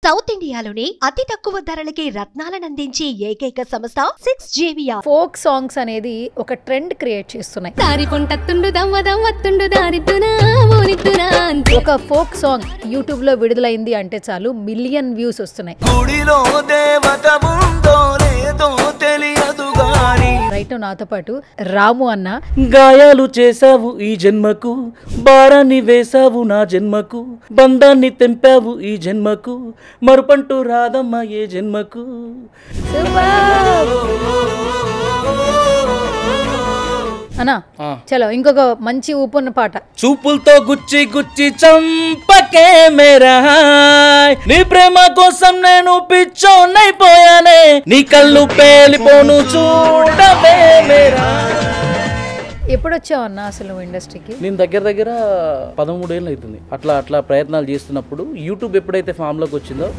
South ఇండియాలోనే అతి తక్కువ ధరలకి రత్నాలనందించే ఏకైక సంస్థ 6JVR. ఫోక్ సాంగ్స్ అనేది ఒక ట్రెండ్ క్రియేట్ చేస్తున్నాయి. ఒక ఫోక్ సాంగ్ యూట్యూబ్ లో విడుదలైంది అంటే చాలు మిలియన్ వ్యూస్ వస్తున్నాయి. రైట్ నాతో పాటు రాము అన్న, గాయాలు చేసావు ఈ జన్మకు, భారాన్ని వేసావు నా జన్మకు, బంధాన్ని తెంపావు ఈ జన్మకు, మరుపంటూ రాదమ్మా ఏ జన్మకు. అన్నా చలో ఇంకొక మంచి ఊపున్న పాట. చూపులతో గుచ్చి గుచ్చి చంపకే మేరా, నీ ప్రేమ కోసం నేను పిచ్చోనైపోయానే, నీ కళ్ళు పేలిపోను చూడవే మేరా. ఎప్పుడు వచ్చావు అన్న అసలు ఇండస్ట్రీకి? నేను దగ్గర 13 ఏళ్ళు అవుతుంది. అట్లా ప్రయత్నాలు చేస్తున్నప్పుడు యూట్యూబ్ ఎప్పుడైతే ఫామ్లోకి వచ్చిందో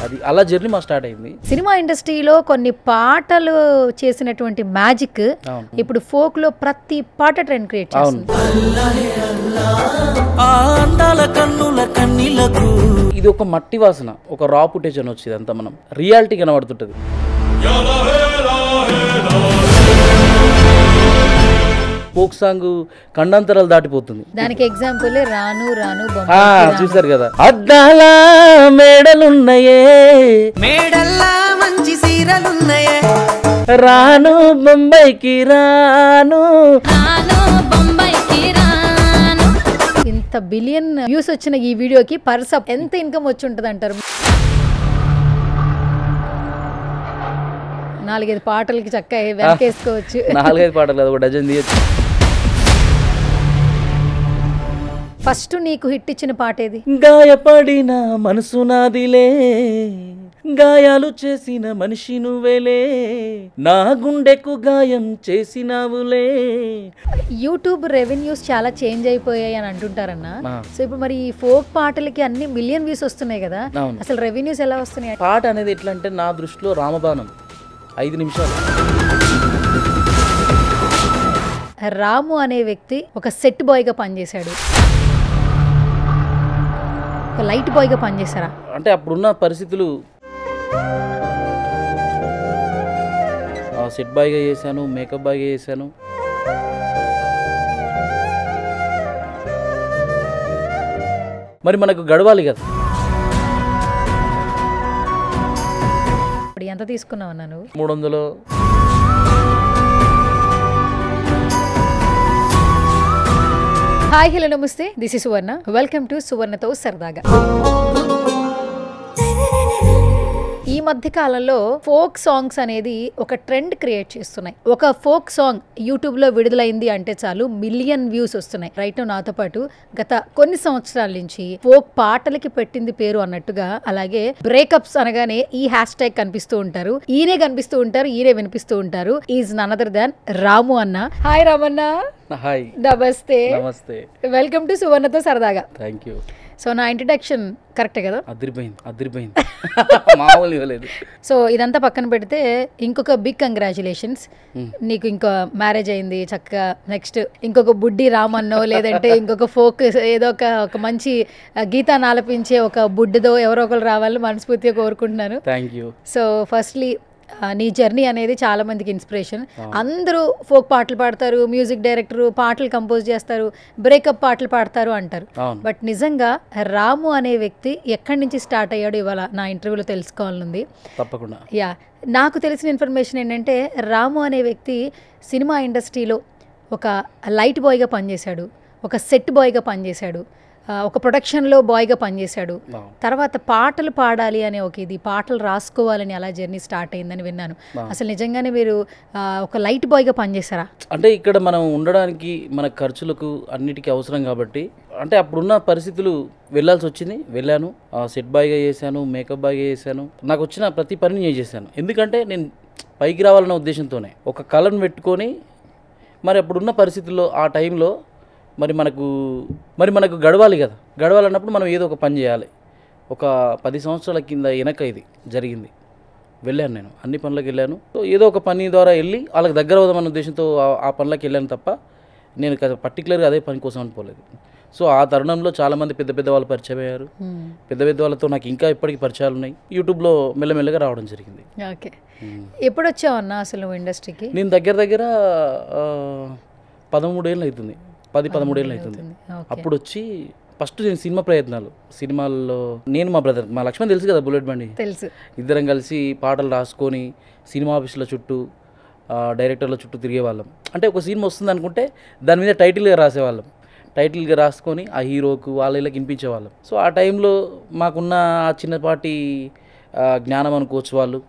అది అలా జర్నీ మా స్టార్ట్ అయింది. సినిమా ఇండస్ట్రీలో కొన్ని పాటలు చేసినటువంటి మ్యాజిక్ ఇప్పుడు ఫోక్ లో ప్రతి పాట ట్రెండ్ క్రియేట్ చేస్తుంది. ఇది ఒక మట్టి వాసన, ఒక రా ఫుటేజ్ అని వచ్చేది అంతా మనం రియాలిటీ కనబడుతుంటది. ఫోక్ సాంగ్ ఖండాంతరాలు దాటిపోతుంది. దానికి ఎగ్జాంపుల్ రాను రాను చూసారు కదా, అద్దాల మేడలున్నాయే, మేడల్లా మంచి సీరలున్నాయే, రాను బొంబాయికి రాను. ఇంత బిలియన్ వ్యూస్ వచ్చిన ఈ వీడియోకి పర్స ఎంత ఇన్కమ్ వచ్చి ఉంటుంది అంటారు? 4-5 పాటలకి చక్కగా వెనకేసుకోవచ్చు. 4-5 పాటలు కదా, ఒక డజన్ తీయచ్చు. ఫస్ట్ నీకు హిట్ ఇచ్చిన పాట ఏది? గాయపడిన మనసు నాదిలే, గాయాలు చేసిన మనిషి నువ్వేలే, నా గుండెకు గాయం చేసినావులే. యూట్యూబ్ రెవెన్యూస్ చాలా చేంజ్ అయిపోయాయి అని అంటుంటారన్న. సో ఇప్పుడు మరి ఈ ఫోక్ పాటలకి అన్ని మిలియన్ వ్యూస్ వస్తున్నాయి కదా, అసలు రెవెన్యూస్ ఎలా వస్తున్నాయి? పాట అనేది ఎట్లా అంటే నా దృష్టిలో రామబాణం, 5 నిమిషాలు. రాము అనే వ్యక్తి ఒక సెట్ బాయ్ గా పనిచేశాడు, ఒక లైట్ బాయ్ గా పనిచేశారా? అంటే అప్పుడున్న పరిస్థితులు సెట్ బాయ్గా చేశాను, మేకప్ బాయ్గా చేశాను. మరి మనకు గడవాలి కదా. ఎంత తీసుకున్నావు అన్నా నువ్వు? 300. హాయ్ హలో నమస్తే, this is Suvarna. Welcome to సువర్ణతో సరదాగా. ఈ మధ్య కాలంలో ఫోక్ సాంగ్స్ అనేది ఒక ట్రెండ్ క్రియేట్ చేస్తున్నాయి. ఒక ఫోక్ సాంగ్ యూట్యూబ్ లో విడుదలైంది అంటే చాలు మిలియన్ వ్యూస్ వస్తున్నాయి. రైట్ నాతో పాటు గత కొన్ని సంవత్సరాల నుంచి ఫోక్ పాటలకి పెట్టింది పేరు అన్నట్టుగా, అలాగే బ్రేకప్స్ అనగానే ఈ హ్యాష్ ట్యాగ్ కనిపిస్తూ ఉంటారు, ఈయనే కనిపిస్తూ ఉంటారు, ఈయనే వినిపిస్తూ ఉంటారు. ఈజ్ నన్ అదర్ దాన్ రాము అన్న. హాయ్ రామన్న. హాయ్, నమస్తే. నమస్తే, వెల్కమ్ టు సువర్ణతో సరదాగా. Thank you. సో నా ఇంట్రడక్షన్ కరెక్టే కదా? అదిరిపోయింది మామూలు ఇవ్వలేదు. సో ఇదంతా పక్కన పెడితే ఇంకొక బిగ్ కంగ్రాచులేషన్స్, నీకు ఇంకో మ్యారేజ్ అయింది చక్కగా. నెక్స్ట్ ఇంకొక బుడ్డి రామన్నో లేదంటే ఇంకొక ఫోక్ ఏదో ఒక మంచి గీతాన్ని ఆలపించే ఒక బుడ్డిదో ఎవరో ఒకరు రావాలని మనస్ఫూర్తిగా కోరుకుంటున్నాను. Thank you. సో ఫస్ట్లీ నీ జర్నీ అనేది చాలా మందికి ఇన్స్పిరేషన్. అందరూ ఫోక్ పాటలు పాడతారు, మ్యూజిక్ డైరెక్టర్ పాటలు కంపోజ్ చేస్తారు, బ్రేకప్ పాటలు పాడతారు అంటారు. బట్ నిజంగా రాము అనే వ్యక్తి ఎక్కడి నుంచి స్టార్ట్ అయ్యాడు ఇవాళ నా ఇంటర్వ్యూలో తెలుసుకోవాలనుంది. తప్పకుండా. నాకు తెలిసిన ఇన్ఫర్మేషన్ ఏంటంటే రాము అనే వ్యక్తి సినిమా ఇండస్ట్రీలో ఒక లైట్ బాయ్గా పనిచేశాడు, ఒక సెట్ బాయ్గా పనిచేశాడు, ఒక ప్రొడక్షన్లో బాయ్గా పనిచేశాడు. తర్వాత పాటలు పాడాలి అనే ఇది పాటలు రాసుకోవాలని అలా జర్నీ స్టార్ట్ అయిందని విన్నాను. అసలు నిజంగానే మీరు ఒక లైట్ బాయ్గా పనిచేశారా? అంటే ఇక్కడ మనం ఉండడానికి మన ఖర్చులకు అన్నిటికీ అవసరం కాబట్టి, అంటే అప్పుడున్న పరిస్థితులు వెళ్ళాల్సి వచ్చింది. వెళ్ళాను, సెట్ బాయ్గా చేశాను, మేకప్ బాయ్గా చేశాను. నాకు వచ్చిన ప్రతి పని నేను చేశాను. ఎందుకంటే నేను పైకి రావాలన్న ఉద్దేశంతోనే ఒక కళను పెట్టుకొని, మరి అప్పుడున్న పరిస్థితుల్లో ఆ టైంలో మరి మనకు గడవాలి కదా. గడవాలన్నప్పుడు మనం ఏదో ఒక పని చేయాలి. ఒక 10 సంవత్సరాల కింద వెనక ఇది జరిగింది. వెళ్ళాను, నేను అన్ని పనులకు వెళ్ళాను. సో ఏదో ఒక పని ద్వారా వెళ్ళి వాళ్ళకి దగ్గర అవుదామన్న ఉద్దేశంతో ఆ పనులకు వెళ్ళాను తప్ప నేను పర్టికులర్గా అదే పని కోసం అనుకోలేదు. సో ఆ తరుణంలో చాలామంది పెద్ద పెద్ద వాళ్ళు పరిచయం అయ్యారు. పెద్ద పెద్ద వాళ్ళతో నాకు ఇంకా ఇప్పటికీ పరిచయాలు ఉన్నాయి. యూట్యూబ్లో మెల్లమెల్లగా రావడం జరిగింది. ఓకే, ఎప్పుడు వచ్చావు అన్న అసలు నువ్వు ఇండస్ట్రీకి? నేను దగ్గర 13 ఏళ్ళు అవుతుంది, 13 ఏళ్ళు అవుతుంది. అప్పుడు వచ్చి ఫస్ట్ నేను సినిమా ప్రయత్నాలు, సినిమాల్లో నేను మా బ్రదర్ మా లక్ష్మణ్ తెలుసు కదా, బుల్లెట్ బండి, తెలుసు. ఇద్దరం కలిసి పాటలు రాసుకొని సినిమా ఆఫీసుల చుట్టూ డైరెక్టర్ల చుట్టూ తిరిగేవాళ్ళం. అంటే ఒక సినిమా వస్తుంది అనుకుంటే దాని మీద టైటిల్గా రాసేవాళ్ళం, టైటిల్గా రాసుకొని ఆ హీరోకు వాళ్ళకి వినిపించేవాళ్ళం. సో ఆ టైంలో మాకున్న చిన్నపాటి జ్ఞానం అనుకోవచ్చు, వాళ్ళు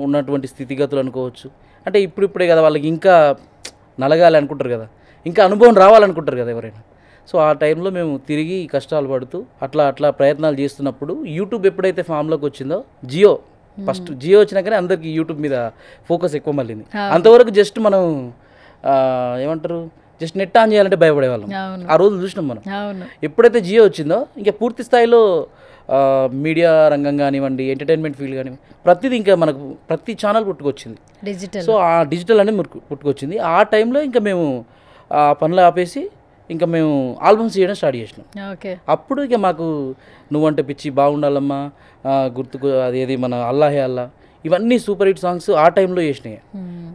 ఉన్నటువంటి స్థితిగతులు అనుకోవచ్చు. అంటే ఇప్పుడిప్పుడే కదా వాళ్ళకి ఇంకా నలగాలి అనుకుంటారు కదా, ఇంకా అనుభవం రావాలనుకుంటారు కదా ఎవరైనా. సో ఆ టైంలో మేము తిరిగి కష్టాలు పడుతూ అట్లా ప్రయత్నాలు చేస్తున్నప్పుడు యూట్యూబ్ ఎప్పుడైతే ఫామ్లోకి వచ్చిందో, ఫస్ట్ జియో వచ్చినాకనే అందరికి యూట్యూబ్ మీద ఫోకస్ ఎక్కువ మళ్ళీంది. అంతవరకు జస్ట్ మనం ఏమంటారు, జస్ట్ నెట్ ఆన్ చేయాలంటే భయపడేవాళ్ళం. ఆ రోజు చూసినాం మనం. ఎప్పుడైతే జియో వచ్చిందో ఇంకా పూర్తి స్థాయిలో మీడియా రంగం కానివ్వండి, ఎంటర్టైన్మెంట్ ఫీల్డ్ కానివ్వండి, ప్రతిదీ ఇంకా మనకు ప్రతి ఛానల్ పుట్టుకొచ్చింది. డిజిటల్. సో ఆ డిజిటల్ అనేది పుట్టుకొచ్చింది. ఆ టైంలో ఇంకా మేము ఆ పనులు ఆపేసి ఇంకా మేము ఆల్బమ్స్ చేయడం స్టార్ట్ చేసినాం. ఓకే, అప్పుడు ఇక మాకు నువ్వంటే పిచ్చి, బాగుండాలమ్మా, గుర్తుకు అదేది మన అల్లాహే అల్లా, ఇవన్నీ సూపర్ హిట్ సాంగ్స్ ఆ టైంలో చేసినాయి.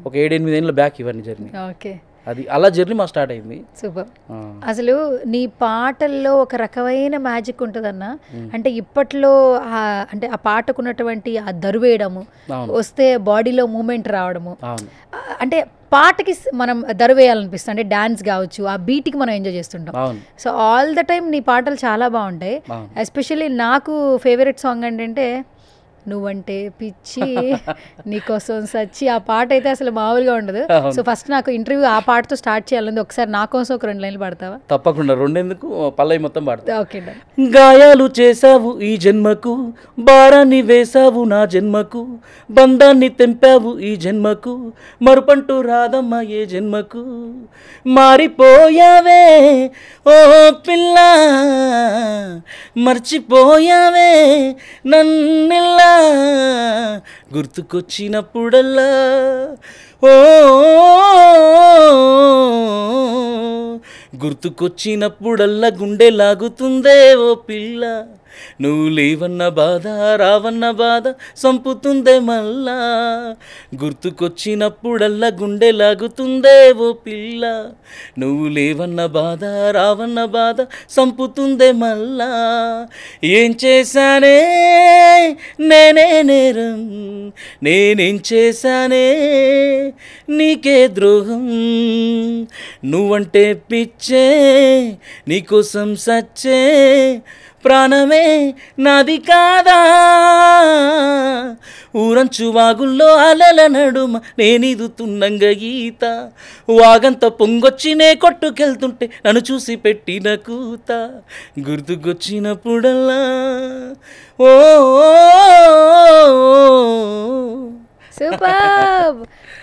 ఒక 7-8 ఏళ్ళ బ్యాక్ ఇవన్నీ జర్నీ. ఓకే, అది అలా జర్నీ మా స్టార్ట్ అయింది. సూపర్. అసలు నీ పాటల్లో ఒక రకమైన మ్యాజిక్ ఉంటుందన్న. అంటే ఇప్పట్లో అంటే ఆ పాటకున్నటువంటి ఆ దరువేయడము, వస్తే బాడీలో మూమెంట్ రావడము, అంటే పాటకి మనం దరువేయాలనిపిస్తుంది. అంటే డాన్స్ కావచ్చు, ఆ బీట్కి మనం ఎంజాయ్ చేస్తుంటాం. సో ఆల్ ద టైమ్ నీ పాటలు చాలా బాగుంటాయి. ఎస్పెషల్లీ నాకు ఫేవరెట్ సాంగ్ ఏంటంటే నువ్వంటే పిచ్చి నీకోసం సచ్చి, ఆ పాట అయితే అసలు మామూలుగా ఉండదు. సో ఫస్ట్ నాకు ఇంటర్వ్యూ ఆ పాటతో స్టార్ట్ చేయాలంది. ఒకసారి నా కోసం ఒక 2 లైన్లు పాడతావా? తప్పకుండా, రెండెందుకు, పల్లవి మొత్తం పాడతా. ఓకే. గాయాలు చేసావు ఈ జన్మకు, భారాన్ని వేసావు నా జన్మకు, బంధాన్ని తెంపావు ఈ జన్మకు, మరుపంటూ రాదమ్మా ఏ జన్మకు, మారిపోయావే ఓ పిల్ల, మర్చిపోయావే నన్నిల్లా, గుర్తుకొచ్చినప్పుడల్లా ఓ గుర్తుకొచ్చినప్పుడల్లా గుండె లాగుతుందే ఓ పిల్ల, నువ్వు లేవన్న బాధ రావన్న బాధ సంపుతుందే మళ్ళా, గుర్తుకొచ్చినప్పుడల్లా గుండె లాగుతుందే ఓ పిల్ల, నువ్వు లేవన్న బాధ రావన్న బాధ సంపుతుందే మళ్ళా, ఏం చేశానే నేనే నేరం, నేనేం చేశానే నీకే ద్రోహం, నువ్వంటే పిచ్చే నీకోసం సచ్చే, ప్రాణమే నాది కాదా, ఊరంచు వాగుల్లో అలల నడుమ నేనిదుతున్నంగ ఈత, వాగంత పొంగొచ్చి నే కొట్టుకెళ్తుంటే నన్ను చూసి పెట్టిన కూత, గుర్తుకొచ్చినప్పుడల్లా ఓ. సూపర్.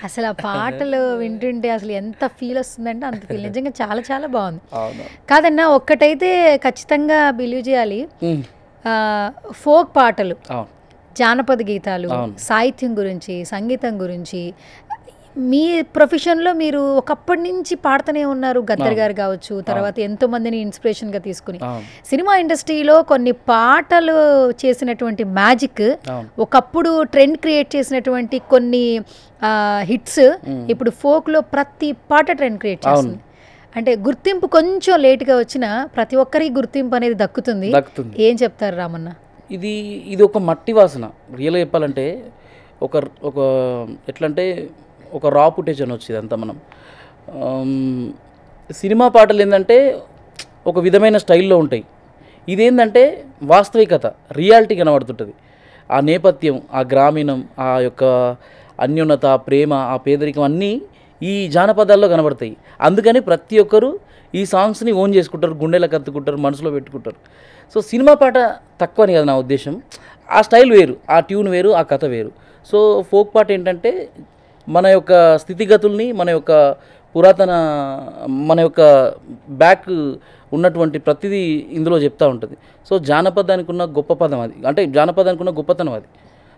అసలు ఆ పాటలు వింటుంటే అసలు ఎంత ఫీల్ వస్తుందంటే అంత ఫీల్. నిజంగా చాలా చాలా బాగుంది. కాదన్నా, ఒక్కటైతే ఖచ్చితంగా బిలీవ్ చేయాలి, ఫోక్ పాటలు, జానపద గీతాలు, సాహిత్యం గురించి, సంగీతం గురించి మీ ప్రొఫెషన్లో మీరు ఒకప్పటి నుంచి పాడుతూనే ఉన్నారు. గద్దర్ గారు కావచ్చు, తర్వాత ఎంతో మందిని ఇన్స్పిరేషన్గా తీసుకుని సినిమా ఇండస్ట్రీలో కొన్ని పాటలు చేసినటువంటి మ్యాజిక్, ఒకప్పుడు ట్రెండ్ క్రియేట్ చేసినటువంటి కొన్ని హిట్స్ ఇప్పుడు ఫోక్లో ప్రతి పాట ట్రెండ్ క్రియేట్ చేస్తుంది. అంటే గుర్తింపు కొంచెం లేట్గా వచ్చినా ప్రతి ఒక్కరికి గుర్తింపు అనేది దక్కుతుంది. ఏం చెప్తారు రామన్న? ఇది ఒక మట్టి వాసన. రియల్గా చెప్పాలంటే ఒక ఎట్లంటే ఒక రా ఫుటేజ్ అని వచ్చేది అంతా. మనం సినిమా పాటలు ఏంటంటే ఒక విధమైన స్టైల్లో ఉంటాయి, ఇదేంటంటే వాస్తవికత, రియాలిటీ కనబడుతుంటుంది. ఆ నేపథ్యం, ఆ గ్రామీణం, ఆ యొక్క అన్యోన్యత, ఆ ప్రేమ, ఆ పేదరికం అన్నీ ఈ జానపదాల్లో కనబడతాయి. అందుకని ప్రతి ఒక్కరూ ఈ సాంగ్స్ని ఓన్ చేసుకుంటారు, గుండెలకు అత్తుకుంటారు, మనసులో పెట్టుకుంటారు. సో సినిమా పాట తక్కువ అని కదా నా ఉద్దేశం. ఆ స్టైల్ వేరు, ఆ ట్యూన్ వేరు, ఆ కథ వేరు. సో ఫోక్ పాట ఏంటంటే మన యొక్క స్థితిగతుల్ని, మన యొక్క పురాతన, మన యొక్క బ్యాక్ ఉన్నటువంటి ప్రతిదీ ఇందులో చెప్తూ ఉంటుంది. సో జానపదానికి ఉన్న గొప్ప పదం అది, అంటే జానపదానికి ఉన్న గొప్పతనం అది.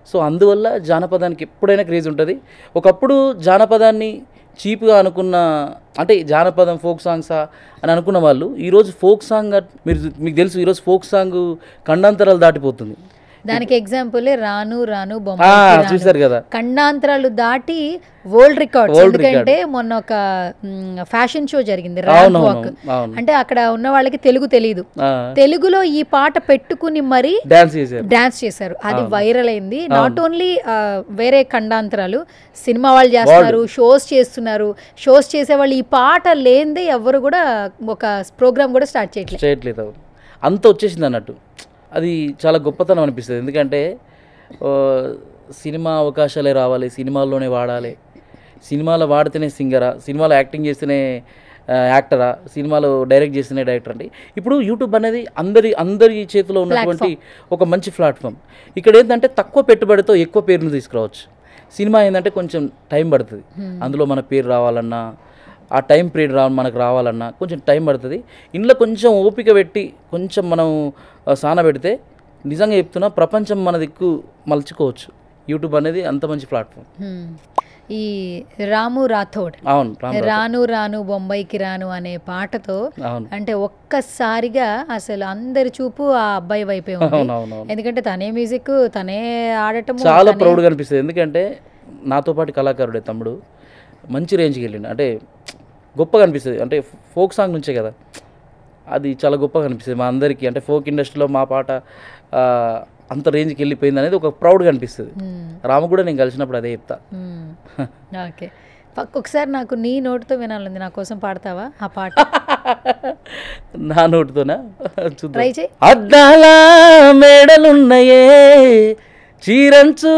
సో అందువల్ల జానపదానికి ఎప్పుడైనా క్రేజ్ ఉంటుంది. ఒకప్పుడు జానపదాన్ని చీప్గా అనుకున్న అంటే జానపదం ఫోక్ సాంగ్సా అని అనుకున్న వాళ్ళు ఈరోజు ఫోక్ సాంగ్ మీకు తెలుసు ఈరోజు ఫోక్ సాంగ్ ఖండాంతరాలు దాటిపోతుంది. దానికి ఎగ్జాంపుల్ రాను రాను చూసారు కదా, ఖండాంతరాలు దాటి వరల్డ్ రికార్డ్స్. ఎందుకంటే మొన్న ఒక ఫ్యాషన్ షో జరిగింది ర్యాంప్ వాక్, అంటే అక్కడ ఉన్న వాళ్ళకి తెలుగు తెలియదు, తెలుగులో ఈ పాట పెట్టుకుని మరి డాన్స్ చేశారు. అది వైరల్ అయింది. నాట్ ఓన్లీ వేరే ఖండాంతరాలు, సినిమా వాళ్ళు చేస్తున్నారు, షోస్ చేస్తున్నారు. షోస్ చేసే వాళ్ళు ఈ పాట లేనిదే ఎవరు కూడా ఒక ప్రోగ్రామ్ కూడా స్టార్ట్ చేయట్లేదు. అంత వచ్చేసింది అన్నట్టు. అది చాలా గొప్పతనం అనిపిస్తుంది. ఎందుకంటే సినిమా అవకాశాలే రావాలి, సినిమాల్లోనే వాడాలి, సినిమాలో వాడితేనే సింగరా, సినిమాలో యాక్టింగ్ చేస్తేనే యాక్టరా, సినిమాలో డైరెక్ట్ చేస్తేనే డైరెక్టర్ అండి. ఇప్పుడు యూట్యూబ్ అనేది అందరి చేతిలో ఉన్నటువంటి ఒక మంచి ప్లాట్ఫామ్. ఇక్కడ ఏంటంటే తక్కువ పెట్టుబడితో ఎక్కువ పేరును తీసుకురావచ్చు. సినిమా ఏంటంటే కొంచెం టైం పడుతుంది, అందులో మన పేరు రావాలన్నా ఆ టైం పీరియడ్ మనకు రావాలన్నా కొంచెం టైం పడుతుంది. ఇంట్లో కొంచెం ఓపిక పెట్టి కొంచెం మనం సాన పెడితే నిజంగా చెప్తున్నా ప్రపంచం మన దిక్కు మలుచుకోవచ్చు. యూట్యూబ్ అనేది అంత మంచి ప్లాట్ఫామ్. ఈ రాము రాథోడ్ రాను రాను బొంబాయికి రాను అనే పాటతో అంటే ఒక్కసారిగా అసలు అందరి చూపు ఆ అబ్బాయి వైపే ఉంది. ఎందుకంటే తనే మ్యూజిక్ తనే ఆడటం చాలా ప్రౌడ్గా అనిపిస్తుంది. ఎందుకంటే నాతో పాటు కళాకారుడే తమ్ముడు మంచి రేంజ్కి వెళ్ళిండు, అంటే గొప్పగా అనిపిస్తుంది. అంటే ఫోక్ సాంగ్ నుంచే కదా, అది చాలా గొప్పగా అనిపిస్తుంది మా అందరికీ. అంటే ఫోక్ ఇండస్ట్రీలో మా పాట అంత రేంజ్కి వెళ్ళిపోయింది అనేది ఒక ప్రౌడ్గా అనిపిస్తుంది. రాము కూడా నేను కలిసినప్పుడు అదే చెప్తా. ఓకే, ఒకసారి నాకు నీ నోటితో వినాలండి, నా కోసం పాడతావా ఆ పాట? నా నోటితోనా? ట్రై చేయి. అద్దాల మేడలున్నాయే, చీరంచు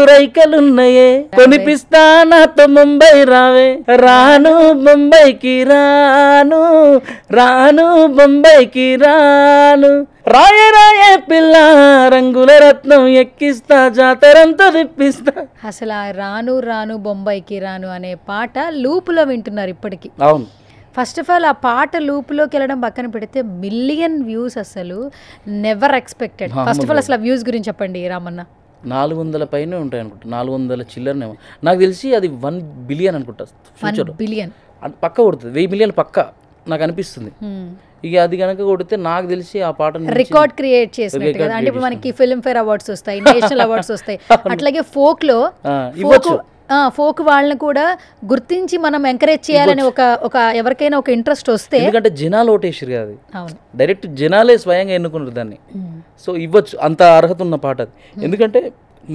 రైకలున్నాయే, కొనిపిస్తా నాతో ముంబై రావే, రాను బొంబాయికి రాను, రాను బొంబాయికి రాను, రాయే రాయే పిల్ల రంగుల రత్నం ఎక్కిస్తా, జాతరంతా తిప్పిస్తా. అసలు ఆ రాను రాను బొంబాయికి రాను అనే పాట లూపులో వింటున్నారు ఇప్పటికీ. అవును, ఫస్ట్ ఆఫ్ ఆల్ ఆ పాట లూప్లోకి వెళ్ళడం పక్కన పెడితే మిలియన్ వ్యూస్ అసలు never expected. First of all అసలు ఆ వ్యూస్ గురించి చెప్పండి రామన్న. 400 పైనే ఉంటాయి అనుకుంటా, 400 చిల్లరనేమో నాకు తెలిసి. అది 1 బిలియన్ అనుకుంటా, 1 బిలియన్ పక్క కొడుతుంది, 1000 మిలియన్ పక్క నాకు అనిపిస్తుంది. ఇక అది కనుక కొడితే నాకు తెలిసి ఆ పాట రికార్డ్ క్రియేట్ చేసినట్టు కదా. అంటే ఇప్పుడు మనకి ఫిల్మ్ ఫేర్ అవార్డ్స్ వస్తాయి, నేషనల్ అవార్డ్స్ వస్తాయి, అట్లాగే ఫోక్ లో ఫోక్ వాళ్ళని కూడా గుర్తించి మనం ఎంకరేజ్ చేయాలని ఒక ఎవరికైనా ఒక ఇంట్రెస్ట్ వస్తే, ఎందుకంటే జనాలు ఓటేసారు కదా, అది డైరెక్ట్ జనాలే స్వయంగా ఎన్నుకున్నారు దాన్ని. సో ఇవ్వచ్చు, అంత అర్హత ఉన్న పాట అది. ఎందుకంటే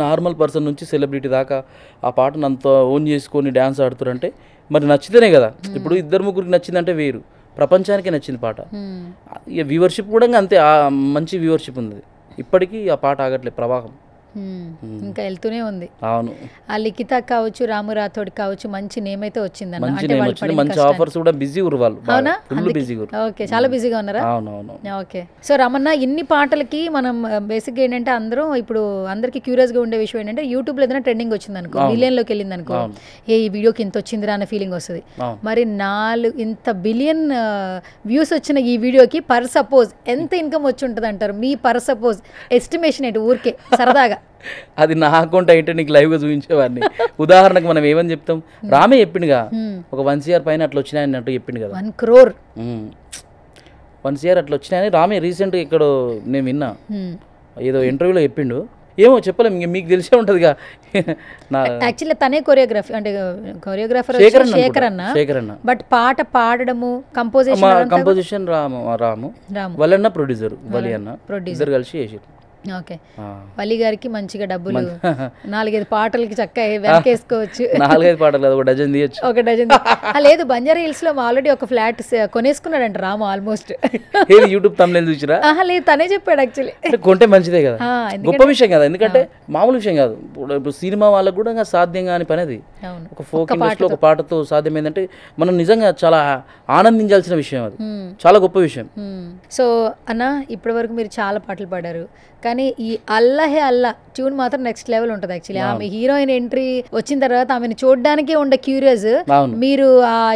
నార్మల్ పర్సన్ నుంచి సెలబ్రిటీ దాకా ఆ పాటను అంత ఓన్ చేసుకొని డ్యాన్స్ ఆడుతారంటే మరి నచ్చితేనే కదా. ఇప్పుడు 2-3 నచ్చిందంటే వేరు, ప్రపంచానికి నచ్చింది పాట. ఇక వ్యూవర్షిప్ కూడా అంతే, మంచి వ్యూవర్షిప్ ఉంది. ఇప్పటికీ ఆ పాట ఆగట్లేదు, ప్రవాహం ఇంకా వెళ్తూనే ఉంది. అవును, ఆ లిఖిత కావచ్చు, రాము రాథోడ్ కావచ్చు, మంచి నేమ్ అయితే వచ్చింది. మంచి ఆఫర్స్ కూడా బిజీ వాళ్ళు. అవునా? ఓకే, చాలా బిజీగా ఉన్నారా? ఓకే. సో రమణ, ఇన్ని పాటలకి మనం బేసిక్గా ఏంటంటే ఇప్పుడు అందరికి క్యూరియస్ గా ఉండే విషయం ఏంటంటే యూట్యూబ్ లో ఏదైనా ట్రెండింగ్ వచ్చింది అనుకో, మిలియన్ లోకి వెళ్ళింది అనుకో, ఈ వీడియోకి ఇంత వచ్చిందిరా అనే ఫీలింగ్ వస్తుంది. మరి ఇంత బిలియన్ వ్యూస్ వచ్చిన ఈ వీడియోకి పర్ సపోజ్ ఎంత ఇన్కమ్ వచ్చి ఉంటుంది అంటారు? మీ పర్ సపోజ్ ఎస్టిమేషన్ ఏంటి ఊరికే సరదాగా? అది నా అకౌంట్ అయితే నీకు లైవ్ గా చూపించేవాడిని. ఉదాహరణకు మనం ఏమని చెప్తాం, రామే చెప్పిండుగా ఒక 1 CR పైన అట్లా వచ్చినాయని అన్నట్టు చెప్పిండు కదా. 1 crore 1 CR అట్లా వచ్చినాయని రామే రీసెంట్గా ఇక్కడ నేను విన్నా, ఏదో ఇంటర్వ్యూలో చెప్పిండు. ఏమో చెప్పలేం, మీకు తెలిసే ఉంటదిగా. యాక్చువల్లీ తనే కొరియోగ్రఫీ, అంటే కొరియోగ్రాఫర్ శేఖర్ అన్న, బట్ పాట పాడడము కంపోజిషన్ రాము వలన్న ప్రొడ్యూసర్ వలి అన్న ఇద్దరు కలిసి చేసారు. ఓకే, వలి గారికి మంచిగా డబ్బులు 4-5 పాటలకి చక్కగా వెనకేసుకోవచ్చు. 4-5 పాటలు ఒక డజన్ తీయచ్చు. ఒక డజన్ లేదు, బంజారా హిల్స్ లో ఆల్రెడీ ఒక ఫ్లాట్ కొనేసుకున్నాడంట రాము ఆల్మోస్ట్. యూట్యూబ్ తమ్ముళ్ళు చూసిరా? లేదు, తనే చెప్పాడు యాక్చువల్లీ. కొంటే మంచిదే కదా, గొప్ప విషయం కదా. ఎందుకంటే మామూలు విషయం కాదు. ఇప్పుడు సినిమా వాళ్ళకు కూడా సాధ్యం కాని పని అది. ఒక ఫోక్ ఇండస్ట్రీలో ఒక పాటతో సాధ్యమైందంటే మనం నిజంగా చాలా ఆనందించాల్సిన విషయం, అది చాలా గొప్ప విషయం. సో అన్న, ఇప్పటి వరకు మీరు చాలా పాటలు పాడారు, కానీ ఈ అల్లహే అల్లా ట్యూన్ మాత్రం నెక్స్ట్ లెవెల్ ఉంటుంది. యాక్చువల్లీ ఆమె హీరోయిన్ ఎంట్రీ వచ్చిన తర్వాత ఆమెను చూడడానికే ఉండే క్యూరియస్, మీరు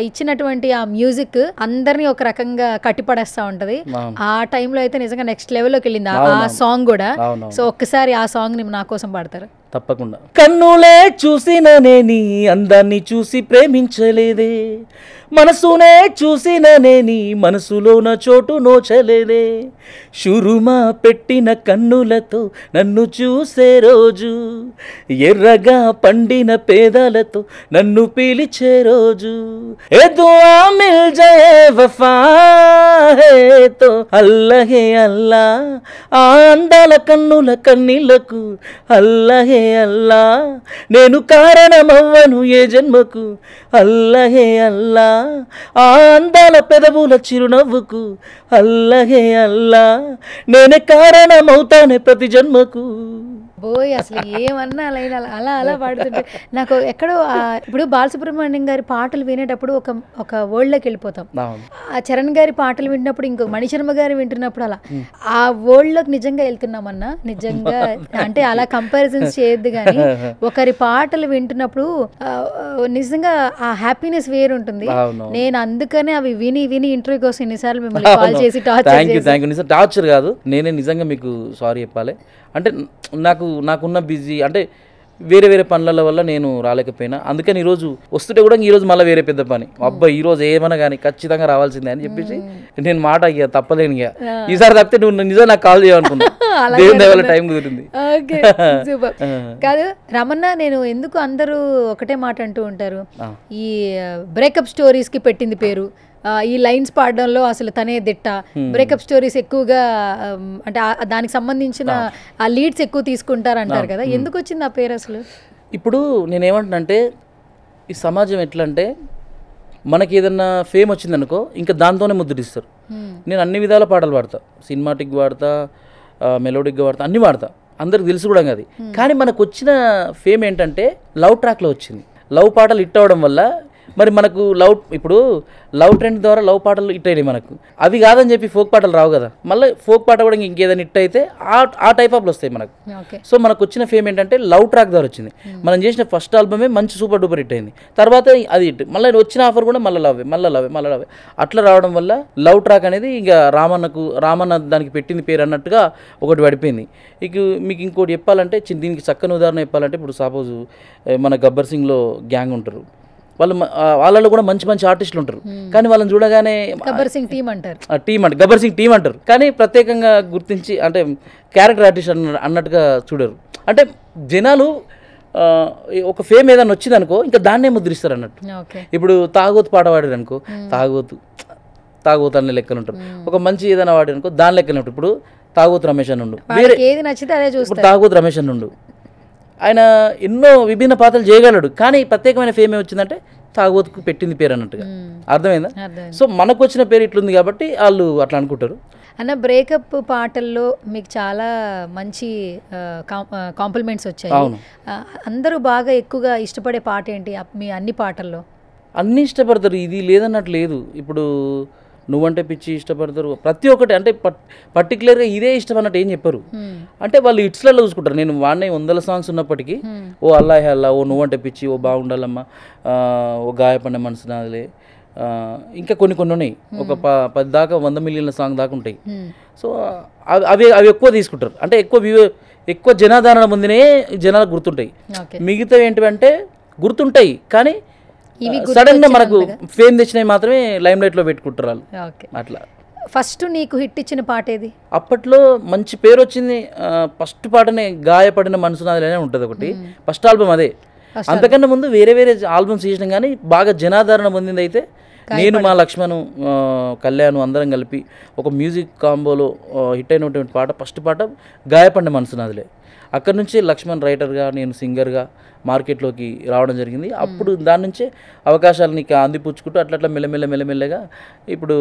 ఇచ్చినటువంటి ఆ మ్యూజిక్ అందరినీ ఒక రకంగా కట్టిపడేస్తా ఉంటది. ఆ టైంలో అయితే నిజంగా నెక్స్ట్ లెవెల్లోకి వెళ్ళింది ఆ సాంగ్ కూడా. సో ఒక్కసారి ఆ సాంగ్ ని నా కోసం పాడతారు? తప్పకుండా. కన్నులే చూసిననే నీ అందాన్ని చూసి ప్రేమించలేదే, మనసునే చూసిననే నీ మనసులోన చోటు నోచలేదే, షురుమా పెట్టిన కన్నులతో నన్ను చూసే రోజు, ఎర్రగా పండిన పేదాలతో నన్ను పిలిచే రోజు, ఏ దుఆ మిల్ జయే వఫా హే తో అల్లహే అల్లా, ఆ అందాల కన్నుల కన్నీళ్లకు అల్లహే అల్లా, నేను కారణమవ్వను ఏ జన్మకు అల్లహే అల్లా, ఆ అందాల పెదవుల చిరునవ్వుకు అల్లహే అల్లా, నేనే కారణమవుతానే ప్రతి జన్మకు. బోయ్ అసలు ఏమన్నా అలా అలా పాడుతుంటే నాకు ఎక్కడో ఇప్పుడు బాలసుబ్రహ్మణ్యం గారి పాటలు వినేటప్పుడు ఒక వరల్డ్లోకి వెళ్ళిపోతాం. ఆ చరణ్ గారి పాటలు విన్నప్పుడు ఇంకొక మణిశర్మ గారు వింటున్నప్పుడు అలా ఆ వరల్డ్లోకి నిజంగా వెళ్తున్నామన్నా. నిజంగా అంటే అలా కంపారిజన్స్ చేయొద్దు కానీ ఒకరి పాటలు వింటున్నప్పుడు నిజంగా ఆ హ్యాపీనెస్ వేరు ఉంటుంది. నేను అందుకనే అవి విని విని ఇంటర్వ్యూ కోసం ఎన్నిసార్లు మిమ్మల్ని కాల్ చేసి టార్చర్ కాదు, నేనే నిజంగా మీకు సారీ చెప్పాలి. అంటే నాకున్న బిజీ అంటే వేరే వేరే పనుల వల్ల నేను రాలేకపోయినా, అందుకని ఈరోజు వస్తుంటే కూడా ఈరోజు మళ్ళీ వేరే పెద్ద పని, అబ్బాయి ఈరోజు ఏమన్నా కానీ ఖచ్చితంగా రావాల్సిందే అని చెప్పేసి నేను మాట ఇక తప్పలేను. ఇక ఈసారి తప్పితే నువ్వు నిజంగా నాకు కాల్ చేయాలనుకున్నా, దేవుని దయ వల్ల టైం కుదిరింది. కాదు రమణ, నేను ఎందుకు అందరూ ఒకటే మాట అంటూ ఉంటారు, ఈ బ్రేకప్ స్టోరీస్ కి పెట్టింది పేరు, ఈ లైన్స్ పాడడంలో అసలు తనే దిట్ట, బ్రేకప్ స్టోరీస్ ఎక్కువగా అంటే దానికి సంబంధించిన ఆ లీడ్స్ ఎక్కువ తీసుకుంటారు అంటారు కదా, ఎందుకు వచ్చింది ఆ పేరు అసలు? ఇప్పుడు నేనేమంటున్నానంటే ఈ సమాజం ఎట్లా అంటే మనకి ఏదన్నా ఫేమ్ వచ్చిందనుకో ఇంకా దాంతోనే ముద్రిస్తారు. నేను అన్ని విధాల పాటలు పాడతా, సినిమాటిక్ పాడతా, మెలోడిక్గా పాడతా, అన్నీ పాడతా, అందరికి తెలుసు కూడా అది. కానీ మనకు వచ్చిన ఫేమ్ ఏంటంటే లవ్ ట్రాక్లో వచ్చింది. లవ్ పాటలు హిట్ అవ్వడం వల్ల మరి మనకు ఇప్పుడు లవ్ ట్రెండ్ ద్వారా లవ్ పాటలు హిట్ అయినాయి మనకు, అవి కాదని చెప్పి ఫోక్ పాటలు రావు కదా, మళ్ళీ ఫోక్ పాట కూడా ఇంకేదైనా హిట్ అయితే ఆ టైప్ ఆఫ్లో వస్తాయి మనకు. సో మనకు వచ్చిన ఫేమ్ ఏంటంటే లవ్ ట్రాక్ ద్వారా వచ్చింది. మనం చేసిన ఫస్ట్ ఆల్బమే మంచి సూపర్ డూపర్ హిట్ అయింది, తర్వాత అది హిట్, మళ్ళీ వచ్చిన ఆఫర్ కూడా మళ్ళీ లవ్ అట్లా రావడం వల్ల లవ్ ట్రాక్ అనేది ఇక రామన్న దానికి పెట్టింది పేరు అన్నట్టుగా ఒకటి పడిపోయింది. ఇక మీకు ఇంకోటి చెప్పాలంటే దీనికి చక్కని ఉదాహరణ చెప్పాలంటే ఇప్పుడు సపోజ్ మన గబ్బర్ సింగ్లో గ్యాంగ్ ఉంటారు, వాళ్ళలో కూడా మంచి మంచి ఆర్టిస్టులు ఉంటారు, కానీ వాళ్ళని చూడగానే గబ్బర్ సింగ్ టీం అంటారు, గబ్బర్ సింగ్ టీం అంటారు, కానీ ప్రత్యేకంగా గుర్తించి అంటే క్యారెక్టర్ ఆర్టిస్ట్ అన్నట్టుగా చూడరు. అంటే జనాలు ఒక ఫేమ్ ఏదైనా వచ్చింది అనుకో ఇంకా దాన్నే ముద్రిస్తారు అన్నట్టు. ఇప్పుడు తాగోతు పాట పాడారు అనుకో, తాగోతు అనే లెక్కలు ఉంటారు. ఒక మంచి ఏదైనా వాడారు అనుకో దాని లెక్కలు ఉంటారు. ఇప్పుడు తాగోతు రమేష్ అని ఉండు, ఏది నచ్చితే అదే చూస్తారు. తాగోతు రమేష్ అని ఉండు, ఆయన ఎన్నో విభిన్న పాత్రలు చేయగలడు, కానీ ప్రత్యేకమైన ఫేమ్ వచ్చిందంటే తాగోతుకు పెట్టింది పేరు అన్నట్టుగా. అర్థమైందా? సో మనకు వచ్చిన పేరు ఇట్లుంది కాబట్టి వాళ్ళు అట్లా అనుకుంటారు. అన్న బ్రేకప్ పాటల్లో మీకు చాలా మంచి కాంప్లిమెంట్స్ వచ్చాయి. అందరూ బాగా ఎక్కువగా ఇష్టపడే పాట ఏంటి మీ అన్ని పాటల్లో? అన్నీ ఇష్టపడతారు, ఇది లేదన్నట్టు లేదు. ఇప్పుడు నువ్వంటే పిచ్చి ఇష్టపడతారు, ప్రతి ఒక్కటి అంటే పర్టికులర్గా ఇదే ఇష్టం అన్నట్టు ఏం చెప్పరు. అంటే వాళ్ళు హిట్స్లలో చూసుకుంటారు. నేను వాడినే 100 సాంగ్స్ ఉన్నప్పటికీ ఓ అల్లాహ్ అల్లా, ఓ నువ్వంటే పిచ్చి, ఓ బాగుండాలమ్మా, ఓ గాయపడిన మనసు నాదిలే, ఇంకా కొన్ని ఉన్నాయి, ఒక 10 దాకా 100 మిలియన్ల సాంగ్ దాకా ఉంటాయి. సో అవి ఎక్కువ తీసుకుంటారు, అంటే ఎక్కువ జనాదరణ పొందినే జనాలకు గుర్తుంటాయి. మిగతా ఏంటంటే గుర్తుంటాయి కానీ సడన్ గా మనకు ఫేమ్ తెచ్చినవి మాత్రమే లైమ్ లైట్ లో పెట్టుకుంటారు వాళ్ళు. అట్లా ఫస్ట్ నీకు హిట్ ఇచ్చిన పాట ఏది? అప్పట్లో మంచి పేరు వచ్చింది ఫస్ట్ పాటనే గాయపడిన మనసు నాదిలే ఉంటుంది ఒకటి, ఫస్ట్ ఆల్బమ్ అదే. అంతకన్నా ముందు వేరే వేరే ఆల్బమ్స్ చేసినాం కానీ బాగా జనాదరణ పొందింది అయితే నేను మా లక్ష్మణ్ కళ్యాణ్ అందరం కలిపి ఒక మ్యూజిక్ కాంబోలో హిట్ అయినటువంటి పాట ఫస్ట్ పాట గాయపడిన మనసు నాదిలే. అక్కడ నుంచి లక్ష్మణ్ రైటర్గా నేను సింగర్గా మార్కెట్లోకి రావడం జరిగింది. అప్పుడు దాని నుంచే అవకాశాలని అందిపుచ్చుకుంటూ అట్లా మెల్లమెల్లగా ఇప్పుడు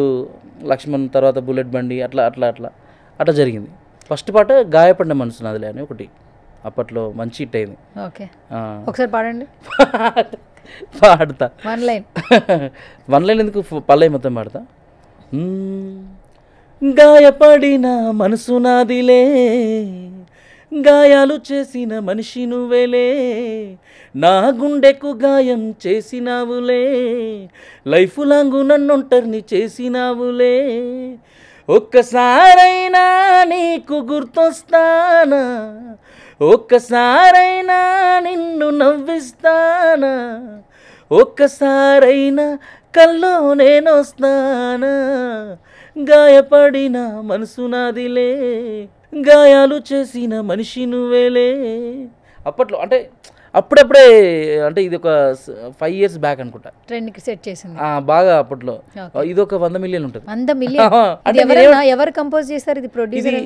లక్ష్మణ్ తర్వాత బుల్లెట్ బండి అట్లా జరిగింది. ఫస్ట్ పాట గాయపడిన మనసు నాదిలే అని ఒకటి అప్పట్లో మంచి హిట్ అయింది. ఓకే, ఒకసారి పాడండి. పాడతా, వన్ లైన్ ఎందుకు, పల్లవి మొత్తం పాడతా. గాయపడిన మనసు నాదిలే, గాయాలు చేసిన మనిషి నువ్వేలే, నా గుండెకు గాయం చేసినావులే, లైఫ్ లాంగ్ నన్నొంటర్ని చేసినావులే, ఒక్కసారైనా నీకు గుర్తొస్తానా, ఒక్కసారైనా నిన్ను నవ్విస్తానా, ఒక్కసారైనా కల్లో నేనొస్తానా, గాయపడిన మనసు నాదిలే, గాయాలు చేసిన మనిషి నువ్వేలే. అప్పట్లో అంటే అప్పుడప్పుడే అంటే ఇది ఒక 5 years బ్యాక్ అనుకుంటా ట్రెండ్ కి సెట్ చేసింది బాగా. అప్పట్లో ఇది ఒక 100 million ఉంటుంది. 100 million. ఎవరు కంపోజ్ చేశారు ఇది? ప్రొడ్యూసర్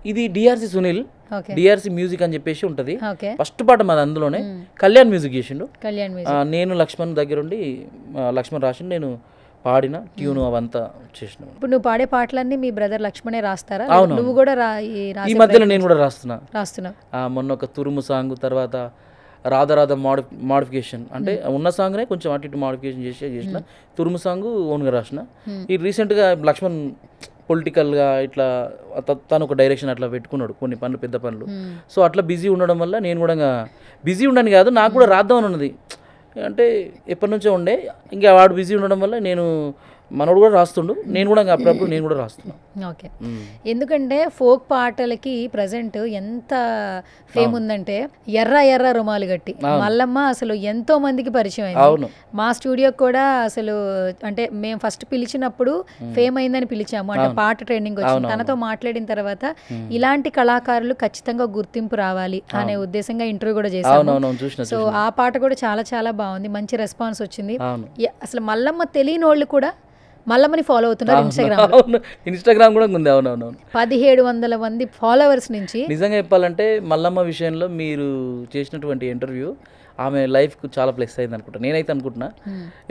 ఇది డిఆర్సి సునీల్, డిఆర్సి మ్యూజిక్ అని చెప్పేసి ఉంటది. ఫస్ట్ పాట మాది అందులోనే. కళ్యాణ్ మ్యూజిక్ చేసిండు. నేను లక్ష్మణ్ దగ్గరుండి లక్ష్మణ్ రాసిండు, నేను పాడిన ట్యూన్ అవంతా చేసిన. ఇప్పుడు నువ్వు పాడే పాటలన్నీ మీ బ్రదర్ లక్ష్మణే రాస్తారా? నువ్వు కూడా ఈ మధ్యలో నేను కూడా రాస్తున్నా. మొన్న ఒక తురుము సాంగ్, తర్వాత రాధ మాడిఫికేషన్, అంటే ఉన్న సాంగ్నే కొంచెం అటు ఇటు మాడిఫికేషన్ చేసిన తురుము సాంగ్ ఓన్గా రాసిన. ఈ రీసెంట్గా లక్ష్మణ్ పొలిటికల్గా ఇట్లా తను ఒక డైరెక్షన్ అట్లా పెట్టుకున్నాడు, కొన్ని పనులు పెద్ద పనులు. సో అట్లా బిజీ ఉండడం వల్ల నేను కూడా బిజీ ఉండని కాదు, నాకు కూడా రాద్దామని ఉన్నది. అంటే ఎప్పటి నుంచో ఉండే, ఇంకా వాడు బిజీ ఉండడం వల్ల నేను మనోడు కూడా రాస్తుండు, నేను కూడా అప్పుడప్పుడు నేను కూడా రాస్తున్నాను. ఓకే, ఎందుకంటే ఫోక్ పాటలకి ప్రజెంట్ ఎంత ఫేమ్ ఉందంటే ఎర్ర ఎర్ర రుమాలు గట్టి మల్లమ్మ అసలు ఎంతో మందికి పరిచయం అయింది. మా స్టూడియోకి కూడా అసలు అంటే మేము ఫస్ట్ పిలిచినప్పుడు ఫేమ్ అయిందని పిలిచాము, అంటే పాట ట్రెండింగ్ వచ్చింది. తనతో మాట్లాడిన తర్వాత ఇలాంటి కళాకారులు ఖచ్చితంగా గుర్తింపు రావాలి అనే ఉద్దేశంగా ఇంటర్వ్యూ కూడా చేశాము. సో ఆ పాట కూడా చాలా చాలా బాగుంది, మంచి రెస్పాన్స్ వచ్చింది. అసలు మల్లమ్మ తెలియని వాళ్ళు కూడా మల్లమ్మని ఫాలో అవుతున్నారు ఇన్స్టాగ్రామ్ కూడా ఉంది. అవునవును, 1700 మంది ఫాలోవర్స్ నుంచి. నిజంగా చెప్పాలంటే మల్లమ్మ విషయంలో మీరు చేసినటువంటి ఇంటర్వ్యూ ఆమె లైఫ్కు చాలా ప్లస్ అయింది అనుకుంటా, నేనైతే అనుకుంటున్నా.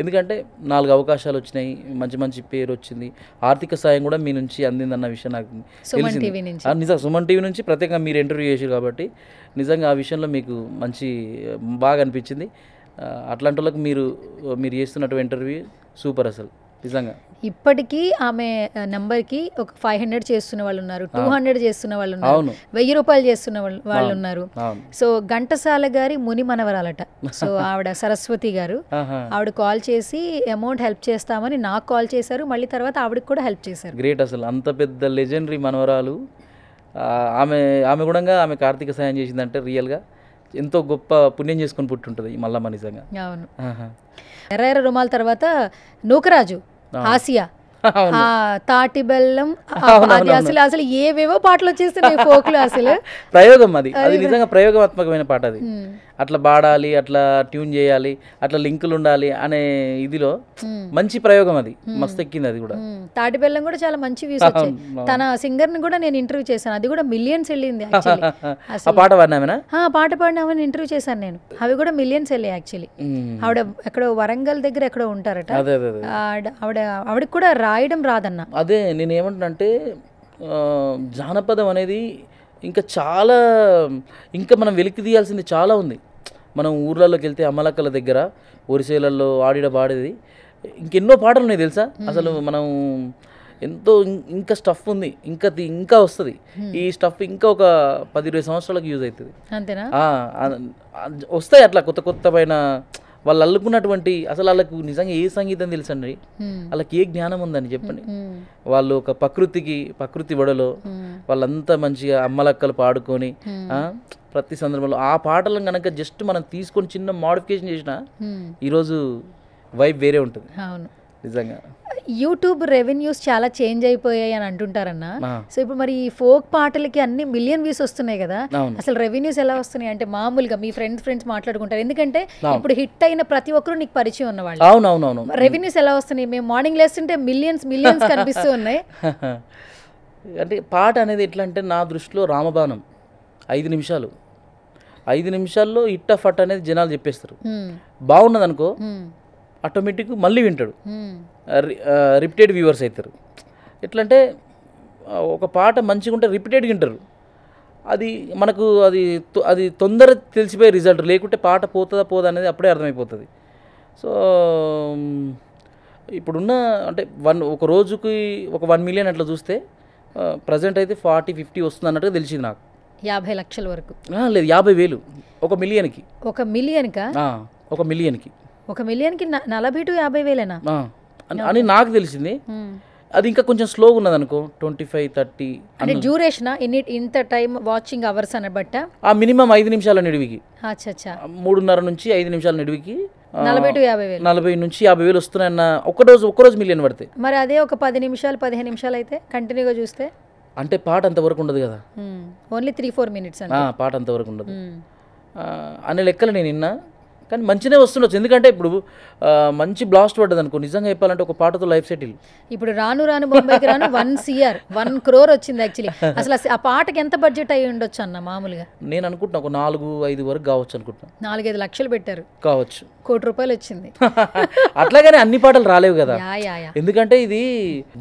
ఎందుకంటే 4 అవకాశాలు వచ్చినాయి, మంచి మంచి పేరు వచ్చింది, ఆర్థిక సాయం కూడా మీ నుంచి అందిందన్న విషయం నాకు తెలిసింది. నిజంగా సుమన్ టీవీ నుంచి ప్రత్యేకంగా మీరు ఇంటర్వ్యూ చేశారు కాబట్టి నిజంగా ఆ విషయంలో మీకు మంచి బాగా అనిపించింది. అట్లాంటి వాళ్ళకి మీరు చేస్తున్నటువంటి ఇంటర్వ్యూ సూపర్ అసలు నిజంగా. ఇప్పటికీ ఆమె నంబర్కి ఒక 500 చేస్తున్న వాళ్ళు ఉన్నారు, 200 చేస్తున్న వాళ్ళు ఉన్నారు, 1000 రూపాయలు చేస్తున్న వాళ్ళు ఉన్నారు. సో ఘంటసాల గారి ముని మనవరాలట. సో ఆవిడ సరస్వతి గారు, ఆవిడ కాల్ చేసి అమౌంట్ హెల్ప్ చేస్తామని నాకు కాల్ చేశారు, మళ్ళీ తర్వాత ఆవిడకి కూడా హెల్ప్ చేశారు. గ్రేట్ అసలు, అంత పెద్ద లెజెండరీ మనవరాలు ఆమె కూడా ఆమెకు ఆర్థిక సాయం చేసిందంటే రియల్గా ఎంతో గొప్ప పుణ్యం చేసుకొని పుట్టుంటుంది ఈ మల్లమ్మ నిజంగా. అవును. ఎర్ర ఎర్ర రుమాల తర్వాత నూకరాజు, ఆసియా, తాటి బెల్లం, అసలు ఏవేవో పాటలు వచ్చేస్తున్నాయి ఫోక్లు. అసలు ప్రయోగం అది నిజంగా ప్రయోగాత్మకమైన పాట అది. అట్లా పాడాలి, అట్లా ట్యూన్ చేయాలి, అట్లా లింకులు ఉండాలి అనే ఇదిలో మంచి ప్రయోగం అది, మస్తు ఎక్కింది అది కూడా. తాటి బెల్లం కూడా చాలా మంచి వ్యూస్ వచ్చాయి. తన సింగర్ ని కూడా నేను ఇంటర్వ్యూ చేశాను, అది కూడా మిలియన్స్ వెళ్ళింది. పాట పాడినామేనా? పాట పాడినామని ఇంటర్వ్యూ చేశాను నేను, అవి కూడా మిలియన్స్ వెళ్ళాయి. యాక్చువల్లీ ఆవిడ ఎక్కడో వరంగల్ దగ్గర ఎక్కడో ఉంటారట, ఆవిడకి కూడా రాయడం రాదన్న. అదే నేను ఏమంటున్నానంటే జానపదం అనేది ఇంకా చాలా, ఇంకా మనం వెలికి తీయాల్సింది చాలా ఉంది. మనం ఊర్లలోకి వెళ్తే అమ్మలక్కల దగ్గర ఒరిసేలలో ఆడిడ పాడేది ఇంకెన్నో పాటలు ఉన్నాయి తెలుసా. అసలు మనం ఎంతో ఇంకా స్టఫ్ ఉంది, ఇంకా వస్తుంది. ఈ స్టఫ్ ఇంకా ఒక 10-20 సంవత్సరాలకు యూజ్ అవుతుంది. అంతేనా? వస్తాయి అట్లా కొత్త పైన వాళ్ళు అల్లుకున్నటువంటి. అసలు వాళ్ళకు నిజంగా ఏ సంగీతం తెలుసండి, వాళ్ళకి ఏ జ్ఞానం ఉందని చెప్పండి. వాళ్ళు ఒక ప్రకృతి ఒడలో వాళ్ళంతా మంచిగా అమ్మలక్కలు పాడుకొని ప్రతి సందర్భంలో ఆ పాటలను కనుక జస్ట్ మనం తీసుకొని చిన్న మోడిఫికేషన్ చేసినా ఈరోజు వైబ్ వేరే ఉంటుంది. అవును నిజంగా. యూట్యూబ్ రెవెన్యూస్ చాలా చేంజ్ అయిపోయాయి అని అంటుంటారన్న. సో ఇప్పుడు మరి ఈ ఫోక్ పాటలకి అన్ని మిలియన్ వ్యూస్ వస్తున్నాయి కదా, అసలు రెవెన్యూస్ ఎలా వస్తున్నాయి అంటే మామూలుగా మీ ఫ్రెండ్స్ మాట్లాడుకుంటారు, ఎందుకంటే ఇప్పుడు హిట్ అయిన ప్రతి ఒక్కరు నీకు పరిచయం ఉన్నవాళ్ళు. అవునవునవును. రెవెన్యూస్ ఎలా వస్తున్నాయి? మేము మార్నింగ్ లేస్తుంటే మిలియన్స్ కనిపిస్తూ ఉన్నాయి. అంటే పాట అనేది ఎట్లా అంటే నా దృష్టిలో రామబాణం. 5 నిమిషాల్లో ఇట్ట ఫట్ అనేది జనాలు చెప్పేస్తారు. బాగున్నది అనుకో ఆటోమేటిక్ మళ్ళీ వింటాడు, రిపీటెడ్ వ్యూవర్స్ అవుతారు. ఎట్లంటే ఒక పాట మంచిగా ఉంటే రిపీటెడ్గా వింటారు. అది మనకు అది తొందర తెలిసిపోయే రిజల్ట్, లేకుంటే పాట పోదా అనేది అప్పుడే అర్థమైపోతుంది. సో ఇప్పుడున్న అంటే ఒక రోజుకి ఒక 1 మిలియన్ అట్లా చూస్తే ప్రజెంట్ అయితే 40-50 వస్తుంది అన్నట్టుగా తెలిసింది నాకు. 50 లక్షల వరకు లేదు, 50,000 1 మిలియన్కి. 1 మిలియన్కా? 1 మిలియన్కి 40,000 to 50,000 అని నాకు తెలిసింది. అది ఇంకా కొంచెం స్లోగా ఉన్నది అనుకో 25-30 అంటే డ్యూరేషన్ ఇంత టైం వాచింగ్ అవర్స్ అని బట్ట ఆ మినిమం 5 నిమిషాల నిడివికి అచ్చా 3:30 నుంచి 5 నిమిషాల నిడివికి 40 to 50 వేలు 40 నుంచి 50 వేలు వస్తున్నాయన్న ఒక్కరోజు మిలియన్ పడతాయి. మరి అదే ఒక 10 నిమిషాలు 15 నిమిషాలు అయితే కంటిన్యూగా చూస్తే అంటే పాట అంతవరకు ఉండదు కదా, ఓన్లీ 3-4 మినిట్స్ అంటే పాట అంతవరకు ఉండదు అనే లెక్కలు నేను విన్నా. కానీ మంచిగా వస్తుండొచ్చు, ఎందుకంటే ఇప్పుడు మంచి బ్లాస్ట్ పడ్డది అనుకో, నిజంగా చెప్పాలంటే ఒక పాటతో లైఫ్ సెటిల్. ఇప్పుడు రాను బొంబాయికి రాను 1 CR 1 crore వచ్చింది యాక్చువల్లీ. అసలు ఆ పాటకి ఎంత బడ్జెట్ అయ్యి ఉండొచ్చు అన్న మామూలుగా? నేను అనుకుంటున్నా ఒక 4-5 వరకు కావచ్చు అనుకుంటున్నా. 4-5 లక్షలు పెట్టారు కావచ్చు, 1 కోటి రూపాయలు వచ్చింది. అట్లాగనే అన్ని పాటలు రాలేవు కదా, యా. ఎందుకంటే ఇది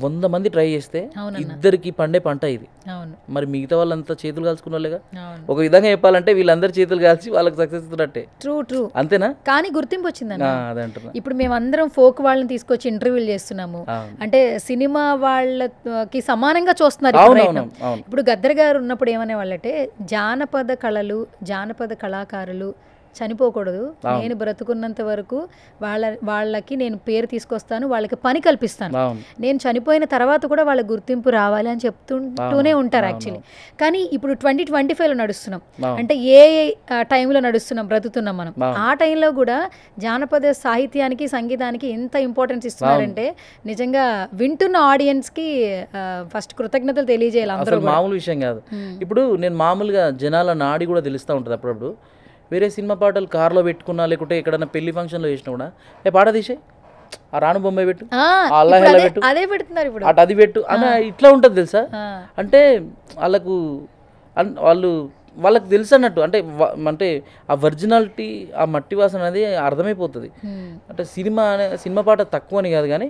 100 మంది ట్రై చేస్తే ఇద్దరికి పండే పంట ఇది. అవును, మరి మిగతా వాళ్ళంతా చేతులు కాల్చుకున్న వాళ్ళేగా. అవును, ఒక విధంగా చెప్పాలంటే వీళ్ళందరూ చేతులు కాల్చి వాళ్ళకి సక్సెస్ ఇస్తున్నట్టే. ట్రూ అంతేనా? కానీ గుర్తింపు వచ్చిందన్న. అదే అంటున్నా. ఇప్పుడు మేమందరం ఫోక్ వాళ్ళని తీసుకొచ్చి ఇంటర్వ్యూలు చేస్తున్నాము, అంటే సినిమా వాళ్ళకి సమానంగా చూస్తున్నారు ఈ ప్రయత్నం. ఇప్పుడు గద్దర్ గారు ఉన్నప్పుడు ఏమనే వాళ్ళంటే జానపద కళలు, జానపద కళాకారులు చనిపోకూడదు, నేను బ్రతుకున్నంత వరకు వాళ్ళకి నేను పేరు తీసుకొస్తాను, వాళ్ళకి పని కల్పిస్తాను, నేను చనిపోయిన తర్వాత కూడా వాళ్ళ గుర్తింపు రావాలి అని చెప్తుంటూనే ఉంటారు యాక్చువల్లీ. కానీ ఇప్పుడు 2025లో నడుస్తున్నాం, అంటే ఏ టైంలో నడుస్తున్నాం, బ్రతుకుతున్నాం మనం. ఆ టైంలో కూడా జానపద సాహిత్యానికి సంగీతానికి ఎంత ఇంపార్టెన్స్ ఇస్తున్నారంటే నిజంగా వింటున్న ఆడియన్స్కి ఫస్ట్ కృతజ్ఞతలు తెలియజేయాలి అందరూ. మామూలు విషయం కాదు. ఇప్పుడు నేను మామూలుగా జనాల నాడి కూడా తెలుస్తూ ఉంటుంది అప్పుడప్పుడు. వేరే సినిమా పాటలు కార్లో పెట్టుకున్నా, లేకుంటే ఎక్కడన్నా పెళ్లి ఫంక్షన్లో చేసినా కూడా పాట తీసే ఆ రాను బొమ్మాయి పెట్టు, అల్లాహెల్లా పెట్టు, అదే పెడుతున్నారు ఇప్పుడు, అటు అది పెట్టు అన్న ఇట్లా ఉంటుంది తెలుసా. అంటే వాళ్ళకి తెలుసు అన్నట్టు, అంటే ఆ ఒరిజినాలిటీ, ఆ మట్టి వాసన అనేది అర్థమైపోతుంది. అంటే సినిమా పాట తక్కువ అని కాదు, కానీ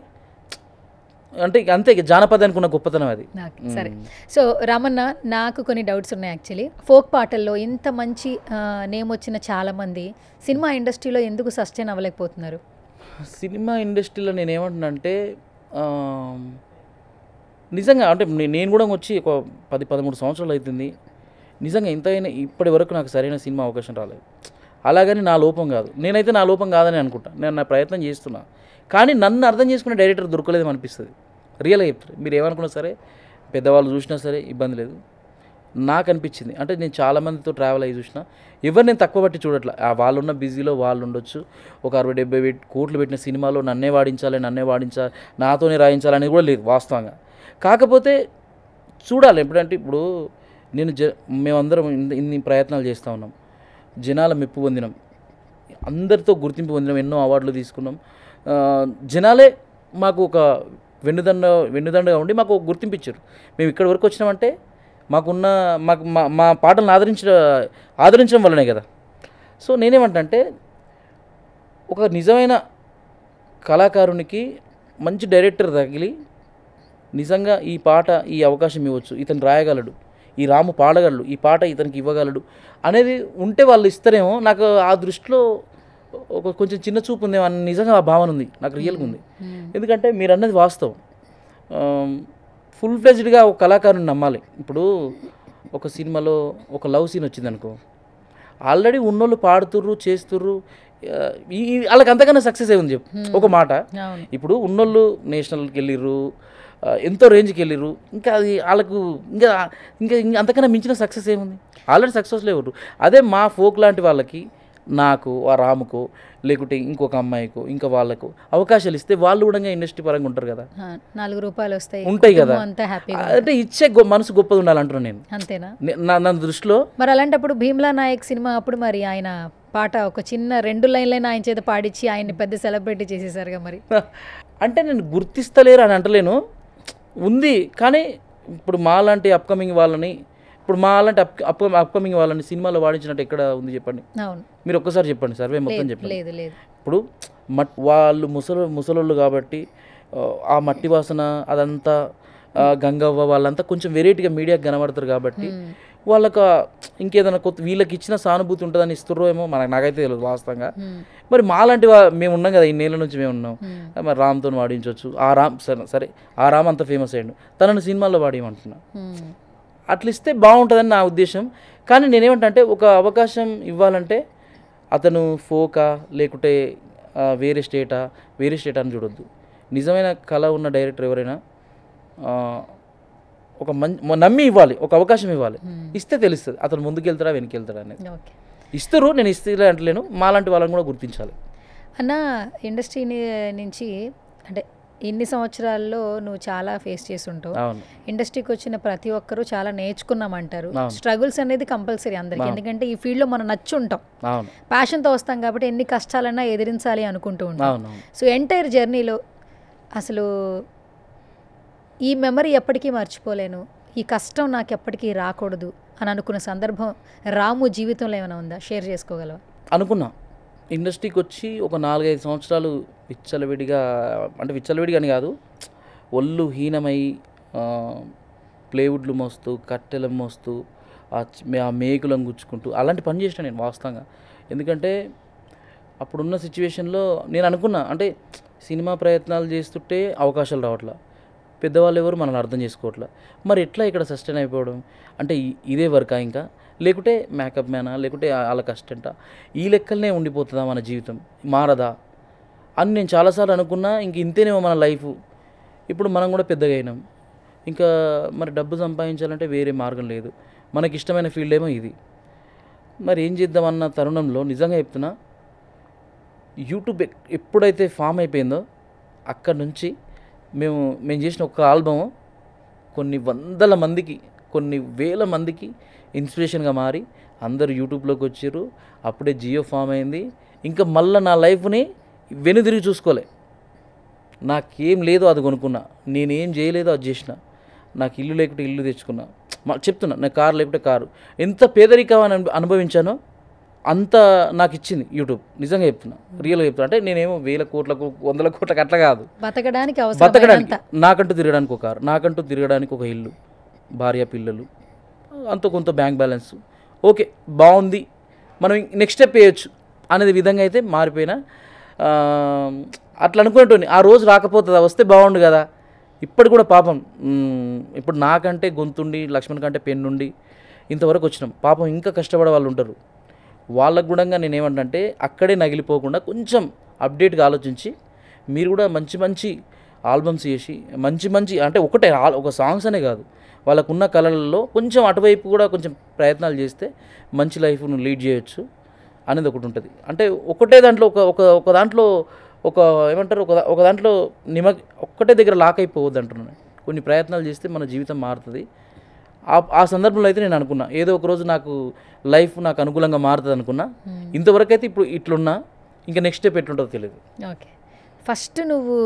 అంటే అంతే జానపదానికి ఉన్న గొప్పతనం అది. సరే, సో రామన్న, నాకు కొన్ని డౌట్స్ ఉన్నాయి యాక్చువల్లీ. ఫోక్ పాటల్లో ఇంత మంచి నేమ్ వచ్చిన చాలామంది సినిమా ఇండస్ట్రీలో ఎందుకు సస్టైన్ అవ్వలేకపోతున్నారు? సినిమా ఇండస్ట్రీలో నేను ఏమంటున్నా అంటే నిజంగా అంటే నేను కూడా వచ్చి ఒక 10-13 సంవత్సరాలు అవుతుంది. నిజంగా ఇంతైనా ఇప్పటి వరకు నాకు సరైన సినిమా అవకాశం రాలేదు. అలాగని నా లోపం కాదు, నేనైతే నా లోపం కాదని అనుకుంటా. నేను నా ప్రయత్నం చేస్తున్నా, కానీ నన్ను అర్థం చేసుకునే డైరెక్టర్ దొరకలేదు అనిపిస్తుంది. రియల్గా చెప్తారు, మీరు ఏమనుకున్నా సరే, పెద్దవాళ్ళు చూసినా సరే ఇబ్బంది లేదు. నాకు అనిపించింది, అంటే నేను చాలామందితో ట్రావెల్ అయ్యి చూసిన, ఎవరు నేను తక్కువ బట్టి చూడట్లా. వాళ్ళున్న బిజీలో వాళ్ళు ఉండొచ్చు. ఒక 60-70 కోట్లు పెట్టిన సినిమాలో నన్నే వాడించాలి, నాతోనే రాయించాలనేది కూడా లేదు వాస్తవంగా. కాకపోతే చూడాలి ఎప్పుడంటే, ఇప్పుడు మేమందరం ఇన్ని ప్రయత్నాలు చేస్తూ ఉన్నాం, జనాల మెప్పు పొందినాం, అందరితో గుర్తింపు పొందినాం, ఎన్నో అవార్డులు తీసుకున్నాం. జనాలే మాకు ఒక వెన్నుదండగా ఉండి మాకు గుర్తింపు ఇచ్చారు. మేము ఇక్కడి వరకు వచ్చినామంటే మా పాటలను ఆదరించడం వల్లనే కదా. సో నేనేమంటే, ఒక నిజమైన కళాకారునికి మంచి డైరెక్టర్ తగిలి నిజంగా ఈ అవకాశం ఇవ్వచ్చు, ఇతను రాయగలడు, ఈ రాము పాడగలడు, ఈ పాట ఇతనికి ఇవ్వగలడు అనేది ఉంటే వాళ్ళు ఇస్తారేమో. నాకు ఆ దృష్టిలో కొంచెం చిన్న చూపు ఉంది, నిజంగా ఆ భావన ఉంది, నాకు రియల్గా ఉంది. ఎందుకంటే మీరు అన్నది వాస్తవం. ఫుల్ ఫ్లెజ్డ్గా ఒక కళాకారుని నమ్మాలి. ఇప్పుడు ఒక సినిమాలో ఒక లవ్ సీన్ వచ్చింది అనుకో, ఆల్రెడీ ఉన్నోళ్ళు పాడుతుర్రు, చేస్తుర్రు, వాళ్ళకి అంతకన్నా సక్సెస్ అయ్యింది చెప్పు ఒక మాట. ఇప్పుడు ఉన్నోళ్ళు నేషనల్కి వెళ్ళిర్రు, ఎంతో రేంజ్కి వెళ్ళిర్రు, ఇంకా అది వాళ్ళకు ఇంకా అంతకన్నా మించిన సక్సెస్ ఏముంది? ఆల్రెడీ సక్సెస్ లేవు. అదే మా ఫోక్ లాంటి వాళ్ళకి, నాకు, ఆ రాముకు, లేకుంటే ఇంకొక అమ్మాయికు, ఇంకా వాళ్ళకు అవకాశాలు ఇస్తే వాళ్ళు కూడా ఇండస్ట్రీ పరంగా ఉంటారు కదా, 4 రూపాయలు ఉంటాయి కదా. అంటే ఇచ్చే మనసు గొప్పది ఉండాలంటున్నాను నేను, అంతేనా నా దృష్టిలో. మరి అలాంటప్పుడు భీమ్లా నాయక్ సినిమా అప్పుడు మరి ఆయన పాట ఒక చిన్న 2 లైన్లైనా ఆయన చేత పాడించి ఆయన్ని పెద్ద సెలబ్రిటీ చేసేసారుగా మరి. అంటే నేను గుర్తిస్తలేరు అని అంటలేను, ఉంది. కానీ ఇప్పుడు మాలాంటి అప్కమింగ్ వాళ్ళని అప్కమింగ్ వాళ్ళని సినిమాలో వాడించినట్టు ఎక్కడ ఉంది చెప్పండి? మీరు ఒక్కసారి చెప్పండి, సర్వే మొత్తం చెప్పండి. ఇప్పుడు వాళ్ళు ముసలోళ్ళు కాబట్టి ఆ మట్టి వాసన అదంతా, గంగవ్వ వాళ్ళంతా కొంచెం వెరైటీగా మీడియాకి కనబడతారు కాబట్టి వాళ్ళకు ఇంకేదైనా కొత్త వీళ్ళకి ఇచ్చిన సానుభూతి ఉంటుందని ఇస్తుర్రో ఏమో నాకైతే తెలియదు వాస్తవంగా. మరి మాలాంటి మేము ఉన్నాం కదా, ఇన్నేళ్ళ నుంచి మేము ఉన్నాం, మరి రామ్తో వాడించవచ్చు. సరే ఆ రామ్ అంత ఫేమస్ అయ్యాడు, తనను సినిమాల్లో వాడేయమంటున్నా. అట్లా ఇస్తే బాగుంటుందని నా ఉద్దేశం. కానీ నేనేమంటే, ఒక అవకాశం ఇవ్వాలంటే అతను ఫోకా లేకుంటే వేరే స్టేటా అని చూడొద్దు. నిజమైన కళ ఉన్న డైరెక్టర్ ఎవరైనా ఒక నమ్మి ఇవ్వాలి, ఒక అవకాశం ఇవ్వాలి. ఇస్తే తెలుస్తుంది అతను ముందుకు వెళ్తాడా వెనక్కి వెళ్తాడా అనేది. ఇస్తారు, నేను ఇస్తే అంటలేను, మాలాంటి వాళ్ళని కూడా గుర్తించాలి. అన్న ఇండస్ట్రీ నుంచి అంటే ఇన్ని సంవత్సరాల్లో నువ్వు చాలా ఫేస్ చేసి ఉంటావు. ఇండస్ట్రీకి వచ్చిన ప్రతి ఒక్కరూ చాలా నేర్చుకున్నామంటారు. స్ట్రగుల్స్ అనేది కంపల్సరీ అందరికి, ఎందుకంటే ఈ ఫీల్డ్లో మనం నచ్చి ఉంటాం, ప్యాషన్తో వస్తాం కాబట్టి ఎన్ని కష్టాలన్నా ఎదిరించాలి అనుకుంటూ ఉంటాం. సో ఎంటైర్ జర్నీలో అసలు ఈ మెమరీ ఎప్పటికీ మర్చిపోలేను, ఈ కష్టం నాకు ఎప్పటికీ రాకూడదు అని అనుకున్న సందర్భం రాము జీవితంలో ఏమైనా ఉందా? షేర్ చేసుకోగలవా? అనుకున్నా. ఇండస్ట్రీకి వచ్చి ఒక 4-5 సంవత్సరాలు విచ్చలవిడిగా, అంటే విచ్చలవిడిగా అని కాదు, ఒళ్ళు హీనమై ప్లేవుడ్లు మోస్తూ, కట్టెలు మోస్తూ, ఆ మేకులను గుచ్చుకుంటూ అలాంటి పని చేసిన నేను వాస్తవంగా. ఎందుకంటే అప్పుడున్న సిచ్యువేషన్లో నేను అనుకున్నా, అంటే సినిమా ప్రయత్నాలు చేస్తుంటే అవకాశాలు రావట్లా, పెద్దవాళ్ళు ఎవరు మనల్ని అర్థం చేసుకోవట్లా, మరి ఎట్లా ఇక్కడ సస్టైన్ అయిపోవడం, అంటే ఇదే వర్కా ఇంకా, లేకుంటే మేకప్ మ్యానా, లేకుంటే వాళ్ళ కష్టంటా, ఈ లెక్కలనే ఉండిపోతుందా మన జీవితం, మారదా అని నేను చాలాసార్లు అనుకున్నా. ఇంక ఇంతేనేమో మన లైఫ్, ఇప్పుడు మనం కూడా పెద్దగా అయినాం, ఇంకా మరి డబ్బు సంపాదించాలంటే వేరే మార్గం లేదు, మనకి ఇష్టమైన ఫీల్డ్ ఏమో ఇది, మరి ఏం చేద్దామన్న తరుణంలో నిజంగా చెప్తున్నా, యూట్యూబ్ ఎప్పుడైతే ఫామ్ అయిపోయిందో అక్కడి నుంచి మేము చేసిన ఒక ఆల్బమ్ కొన్ని వందల మందికి, కొన్ని వేల మందికి ఇన్స్పిరేషన్గా మారి అందరూ యూట్యూబ్లోకి వచ్చారు. అప్పుడే జియో ఫామ్ అయింది. ఇంకా మళ్ళీ నా లైఫ్ని వెనుదిరిగి చూసుకోలే, నాకేం లేదో అది కొనుక్కున్నా, నేనేం చేయలేదో అది చేసిన, నాకు ఇల్లు లేకుంటే ఇల్లు తెచ్చుకున్నా, చెప్తున్నా, నాకు కారు లేకుంటే కారు, ఎంత పేదరికం అనుభవించానో అంత నాకు ఇచ్చింది యూట్యూబ్. నిజంగా చెప్తున్నా, రియల్గా చెప్తున్నా. అంటే నేనేమో 1000 కోట్లకు 100 కోట్లకు అట్లా కాదు, బతకడానికి నాకంటూ తిరగడానికి ఒక కారు, నాకంటూ తిరగడానికి ఒక ఇల్లు, భార్య పిల్లలు, అంత కొంత బ్యాంక్ బ్యాలెన్స్, ఓకే బాగుంది, మనం నెక్స్ట్ స్టెప్ వేయచ్చు అనేది విధంగా అయితే మారిపోయినా. అట్లా అనుకునేటోని ఆ రోజు రాకపోతుందా, వస్తే బాగుండు కదా. ఇప్పటి కూడా పాపం, ఇప్పుడు నాకంటే గొంతుండి, లక్ష్మణ్ కంటే పెన్నుండి ఇంతవరకు వచ్చినాం, పాపం ఇంకా కష్టపడే వాళ్ళు ఉంటారు. వాళ్ళకు కూడా నేనేమంటే అక్కడే నగిలిపోకుండా కొంచెం అప్డేట్గా ఆలోచించి మీరు కూడా మంచి మంచి ఆల్బమ్స్ చేసి మంచి మంచి, అంటే ఒక సాంగ్స్ అనే కాదు, వాళ్ళకున్న కళలలో కొంచెం అటువైపు కూడా కొంచెం ప్రయత్నాలు చేస్తే మంచి లైఫ్ను లీడ్ చేయొచ్చు అనేది ఒకటి ఉంటుంది. అంటే ఒకటే దాంట్లో ఒక దాంట్లో ఏమంటారు, ఒక దాంట్లో ఒక్కటే దగ్గర లాక్ అయిపోవద్దు అంటున్నాను. కొన్ని ప్రయత్నాలు చేస్తే మన జీవితం మారుతుంది. ఆ సందర్భంలో అయితే నేను అనుకున్నా, ఏదో ఒక రోజు నాకు లైఫ్ నాకు అనుకూలంగా మారుతుంది అనుకున్నా. ఇంతవరకు అయితే ఇప్పుడు ఇట్లున్నా, ఇంకా నెక్స్ట్ స్టెప్ ఎట్లుంటుందో తెలియదు. ఓకే, ఫస్ట్ నువ్వు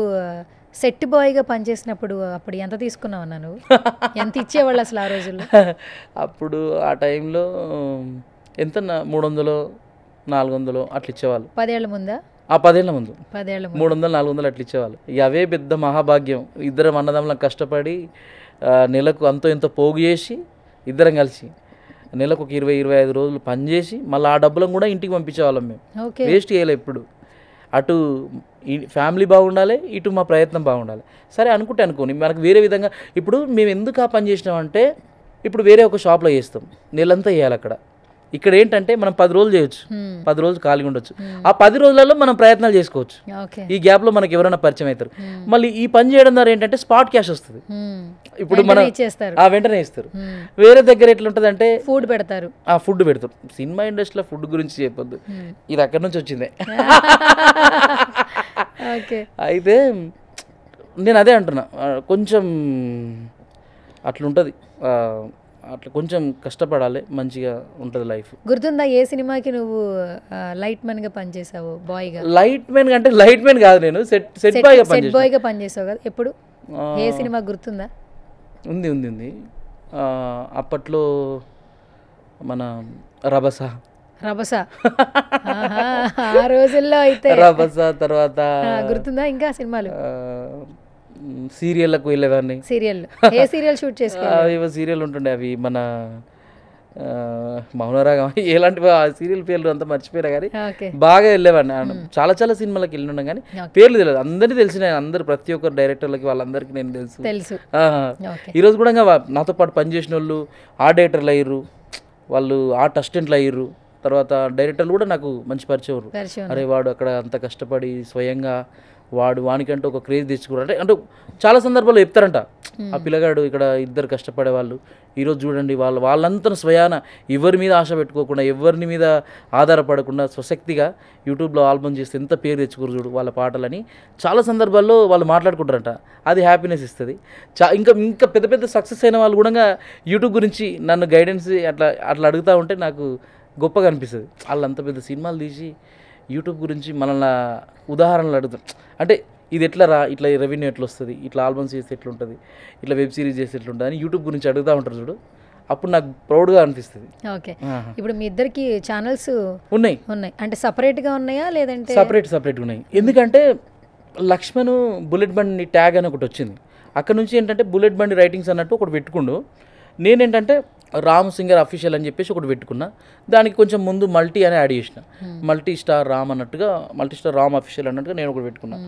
సెట్ బాయ్గా పనిచేసినప్పుడు అప్పుడు ఎంత తీసుకున్నావు అన్నా? నువ్వు ఎంత ఇచ్చేవాళ్ళు అసలు ఆ రోజుల్లో? అప్పుడు ఆ టైంలో ఎంత 300-400 అట్లా ఇచ్చేవాళ్ళు. 10 ఏళ్ల ముందా? 10 ఏళ్ల ముందు 300-400 అట్లా ఇచ్చేవాళ్ళు. ఇక అవే పెద్ద మహాభాగ్యం. ఇద్దరం అన్నదమ్ములకు కష్టపడి నెలకు అంతో ఎంతో పోగు చేసి ఇద్దరం కలిసి నెలకు ఒక 20-25 రోజులు పనిచేసి మళ్ళీ ఆ డబ్బులను కూడా ఇంటికి పంపించేవాళ్ళం మేము. వేస్ట్ చేయలే ఎప్పుడు. అటు ఫ్యామిలీ బాగుండాలి, ఇటు మా ప్రయత్నం బాగుండాలి. సరే అనుకోని మనకు వేరే విధంగా, ఇప్పుడు మేము ఎందుకు ఆ పని చేసినామంటే, ఇప్పుడు వేరే ఒక షాప్లో చేస్తాం, నెలంతా చేయాలి అక్కడ. ఇక్కడ ఏంటంటే మనం 10 రోజులు చేయొచ్చు, 10 రోజులు ఖాళీగా ఉండొచ్చు. ఆ 10 రోజులలో మనం ప్రయత్నాలు చేసుకోవచ్చు. ఈ గ్యాప్లో మనకి ఎవరైనా పరిచయం అవుతారు. మళ్ళీ ఈ పని చేయడం ద్వారా ఏంటంటే స్పాట్ క్యాష్ వస్తుంది. ఇప్పుడు మనం వెంటనే ఇస్తారు. వేరే దగ్గర ఎట్లుంటుంది అంటే ఫుడ్ పెడతారు. ఫుడ్ పెడతారు. సినిమా ఇండస్ట్రీలో ఫుడ్ గురించి చెప్పొద్దు, ఇది అక్కడి నుంచి వచ్చిందే. అయితే నేను అదే అంటున్నా, కొంచెం అట్లుంటుంది, అట్లా కొంచెం కష్టపడాలి, మంచిగా ఉంటుంది లైఫ్. గుర్తుందా ఏ సినిమాకి నువ్వు లైట్ మ్యాన్ గా పనిచేసావు? బాయ్గా? లైట్ మ్యాన్ అంటే లైట్ మ్యాన్ కాదు, నేను సెట్ బాయ్గా పనిచేసావు కదా. ఎప్పుడు ఏ సినిమా గుర్తుందా? ఉంది. అప్పట్లో మన రభస ఆ రోజుల్లో అయితే రభస, తర్వాత గుర్తుందా ఇంకా సినిమాలు? సీరియల్లకు వెళ్ళేవాడిని. ఏ సీరియల్ షూట్ చేసేవాళ్ళు? సీరియల్ ఉంటుండే, అవి మన మౌనరాగం, ఎలాంటి సీరియల్ పేర్లు అంతా మర్చిపోయినా కానీ బాగా వెళ్ళేవాడిని. చాలా సినిమాలకు వెళ్ళినా కానీ పేర్లు తెలియదు. అందరినీ తెలిసిన, ప్రతి ఒక్కరు డైరెక్టర్లకి వాళ్ళందరికీ నేను తెలుసు. ఈరోజు కూడా నాతో పాటు పనిచేసిన వాళ్ళు ఆర్ట్ డైరెక్టర్లు అయ్యారు, వాళ్ళు ఆర్ట్ అసిస్టెంట్లు అయ్యారు, తర్వాత డైరెక్టర్లు కూడా నాకు మంచి పరిచయం. అరే వాడు అక్కడ అంత కష్టపడి స్వయంగా వానికంటే ఒక క్రేజ్ తెచ్చుకోవడం అంటే చాలా సందర్భాల్లో చెప్తారంట, ఆ పిల్లగాడు ఇక్కడ ఇద్దరు కష్టపడే వాళ్ళు ఈరోజు చూడండి వాళ్ళంతా స్వయాన ఎవరి మీద ఆశ పెట్టుకోకుండా ఎవరిని మీద ఆధారపడకుండా స్వశక్తిగా యూట్యూబ్లో ఆల్బమ్ చేస్తే ఎంత పేరు తెచ్చుకోరు చూడు వాళ్ళ పాటలని చాలా సందర్భాల్లో వాళ్ళు మాట్లాడుకుంటారంట. అది హ్యాపీనెస్ ఇస్తుంది. ఇంకా పెద్ద పెద్ద సక్సెస్ అయిన వాళ్ళు కూడా యూట్యూబ్ గురించి నన్ను గైడెన్స్ అట్లా అడుగుతూ ఉంటే నాకు గొప్పగా అనిపిస్తుంది. వాళ్ళు అంత పెద్ద సినిమాలు తీసి యూట్యూబ్ గురించి మనల్ని ఉదాహరణలు అడుగుతారు. అంటే ఇది ఎట్లా ఇట్లా రెవెన్యూ ఎట్లా వస్తుంది, ఇట్లా ఆల్బమ్స్ చేస్తే ఎట్లుంటుంది, ఇట్లా వెబ్ సిరీస్ చేస్తే ఎట్లుంటుంది అని యూట్యూబ్ గురించి అడుగుతూ ఉంటారు చూడు, అప్పుడు నాకు ప్రౌడ్గా అనిపిస్తుంది. ఓకే, ఇప్పుడు మీ ఇద్దరికి ఛానల్స్ ఉన్నాయి అంటే సపరేట్గా ఉన్నాయా లేదంటే? సపరేట్గా ఉన్నాయి. ఎందుకంటే లక్ష్మణ్ బుల్లెట్ బండి ట్యాగ్ అని ఒకటి వచ్చింది. అక్కడ నుంచి ఏంటంటే బుల్లెట్ బండి రైటింగ్స్ అన్నట్టు ఒకటి పెట్టుకుండు. నేనేంటంటే రామ్ సింగర్ అఫీషియల్ అని చెప్పేసి ఒకటి పెట్టుకున్నా. దానికి కొంచెం ముందు మల్టీ అని యాడ్ చేసిన, మల్టీ స్టార్ రామ్ అన్నట్టుగా, మల్టీ స్టార్ రామ్ అఫీషియల్ అన్నట్టుగా నేను ఒకటి పెట్టుకున్నా.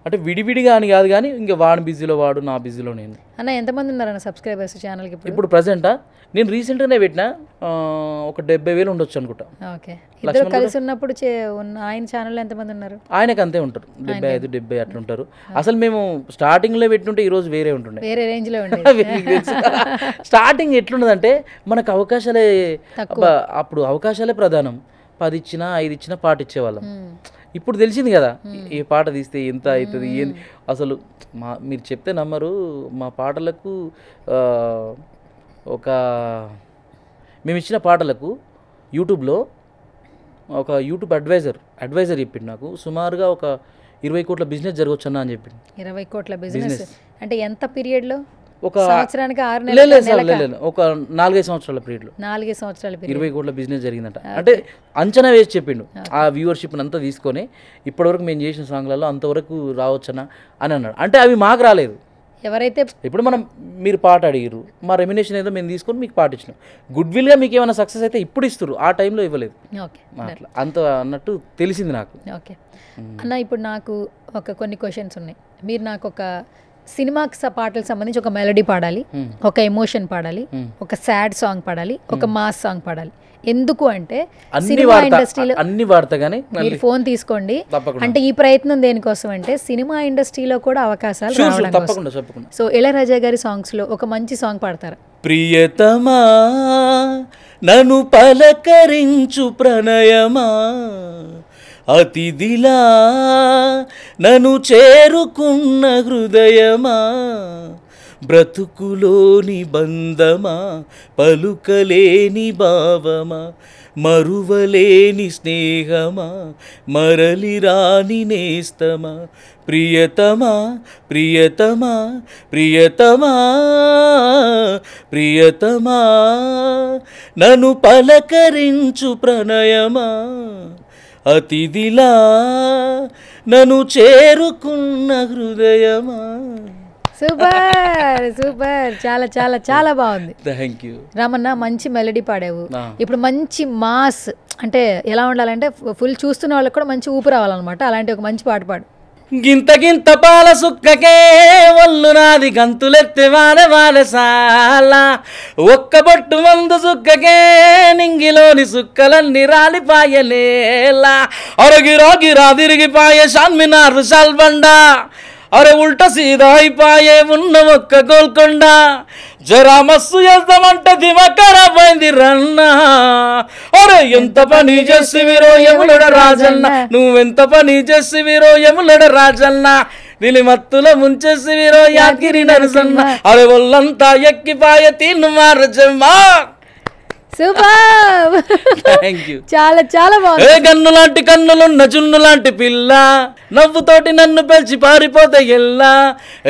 అంటే విడివిడిగా అని కాదు కానీ ఇంకా వాడు బిజీలో వాడు, నా బిజీలో నేను. అన్న ఎంతమంది ఉన్నారన్న సబ్స్క్రైబర్స్ ఛానల్కి ఇప్పుడు ప్రజెంటా? నేను రీసెంట్గానే పెట్టిన ఒక 70,000 ఉండొచ్చు అనుకుంటా. ఓకే, ఇద్దరు కలిసి ఉన్నప్పుడు ఆయన ఛానల్లో ఎంతమంది ఉన్నారు? ఆయనకు అంతే ఉంటారు, 75-70 అట్లా ఉంటారు. అసలు మేము స్టార్టింగ్లో పెట్టుంటే ఈరోజు వేరే ఉంటుండే, వేరే రేంజ్లో ఉండేది. స్టార్టింగ్ ఎట్లున్నదంటే మనకు అవకాశాలే, అప్పుడు అవకాశాలే ప్రధానం. 10 ఇచ్చినా 5 ఇచ్చినా పాట ఇచ్చేవాళ్ళం. ఇప్పుడు తెలిసింది కదా ఏ పాట తీస్తే ఎంత అవుతుంది ఏంది. అసలు మీరు చెప్తే నమ్మరు, మా పాటలకు మేము ఇచ్చిన పాటలకు యూట్యూబ్లో ఒక యూట్యూబ్ అడ్వైజర్ చెప్పిండు నాకు, సుమారుగా ఒక 20 కోట్ల బిజినెస్ జరగవచ్చు అన్న అని చెప్పిండు. 20 కోట్ల బిజినెస్ అంటే ఎంత పీరియడ్లో? ఒక సంవత్సరానికి 6 నెలలు, ఒక 4-5 సంవత్సరాల పీరియడ్లో 4 సంవత్సరాల 20 కోట్ల బిజినెస్ జరిగిందంట. అంటే అంచనా వేసి చెప్పిండు. ఆ వ్యూవర్షిప్ని అంతా తీసుకొని ఇప్పటివరకు మేము చేసిన సాంగ్లలో అంతవరకు రావచ్చనా అని అన్నాడు. అంటే అవి మాకు రాలేదు. ఎవరైతే ఇప్పుడు మీరు పాట అడిగారు, మా రెమ్యునేషన్ ఏదో మేము తీసుకొని మీకు పాట ఇచ్చినాం. గుడ్ విల్గా మీకు ఏమైనా సక్సెస్ అయితే ఇప్పుడు ఇస్తారు, ఆ టైంలో ఇవ్వలేదు. అట్లా అంత అన్నట్టు తెలిసింది నాకు. ఓకే అన్న, ఇప్పుడు నాకు కొన్ని క్వశ్చన్స్ ఉన్నాయి. మీరు నాకు ఒక సినిమాకి పాటలకు సంబంధించి ఒక మెలడీ పాడాలి, ఒక ఎమోషన్ పాడాలి, ఒక సాడ్ సాంగ్ పాడాలి, ఒక మాస్ సాంగ్ పాడాలి. ఎందుకు అంటే సినిమా ఇండస్ట్రీలో అన్ని వాడతా కానీ మీరు ఫోన్ తీసుకోండి. అంటే ఈ ప్రయత్నం దేనికోసం అంటే సినిమా ఇండస్ట్రీలో కూడా అవకాశాలు రావడం కోసం. సో ఇళయరాజా గారి సాంగ్స్ లో ఒక మంచి సాంగ్ పాడతారా? ప్రియతమా నన్ను పలకరించు ప్రణయమా, అతిథిలా నన్ను చేరుకున్న హృదయమా, బ్రతుకులోని బంధమా, పలుకలేని భావమా, మరువలేని స్నేహమా, మరలి రాని నేస్తమా, ప్రియతమా ప్రియతమా ప్రియతమా ప్రియతమా నన్ను పలకరించు ప్రణయమా, అతిథిలా నన్ను చేరుకున్న హృదయమా. సూపర్ చాలా చాలా చాలా బాగుంది. థ్యాంక్ యూ రామన్న, మంచి మెలడీ పాడావు. ఇప్పుడు మంచి మాస్ అంటే ఎలా ఉండాలంటే ఫుల్ చూస్తున్న వాళ్ళకి కూడా మంచి ఊపు రావాలన్నమాట. అలాంటి ఒక మంచి పాట పాడు. గింత గింత పాల సుక్కకే ఒళ్ళు నాది గంతులెత్తే వాడసాల, ఒక్క బొట్టు మందు సుక్కకే నింగిలోని సుక్కలన్నీ రాలిపాయలేలా, అరగిరా తిరిగిపాయే షాన్మినార్ షాల్బండా, అరే ఉల్ట సీదా అయిపాయే ఉన్న ఒక్క గోల్కొండ, జరా మస్సు చేద్దామంటే దిమకరమైంది రన్నా, అరే ఎంత పని చేసివిరో యములడ రాజన్న, నువ్వెంత పని చేసివిరో యములడ రాజన్న, దిలి మత్తుల ముంచేసివిరో యాగిరి నరసన్న, అరే ఒళ్ళంతా ఎక్కిపాయ తీను మారజమ్మా. Super, thank you. చాలా చాలా బాగుంది. గన్ను లాంటి కన్నులున్న జున్ను లాంటి పిల్ల, నవ్వుతోటి నన్ను పెంచి పారిపోతే ఎల్లా,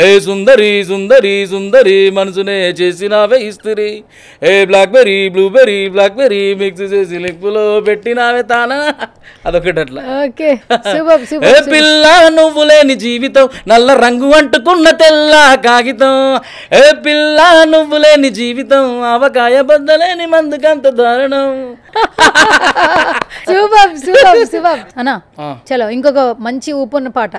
ఏ సుందరి సుందరి సుందరి మనసునే చేసినావే ఇస్త్రీ, ఏ బ్లాక్బెర్రీ బ్లూబెర్రీ బ్లాక్బెర్రీ మిక్స్ చేసి లిప్పులో పెట్టినావే తానా. అదొకటి అట్లా. Okay, super super. ఏ పిల్ల నువ్వు లేని జీవితం, నల్ల రంగు అంటుకున్న తెల్ల కాగితం, ఏ పిల్ల నువ్వు లేని జీవితం, అవకాయ బద్దలేని మందుకంత దారుణం. సూపర్ సూపర్ సూపర్ అన్నా. చలో ఇంకొక మంచి ఊపున్న పాట.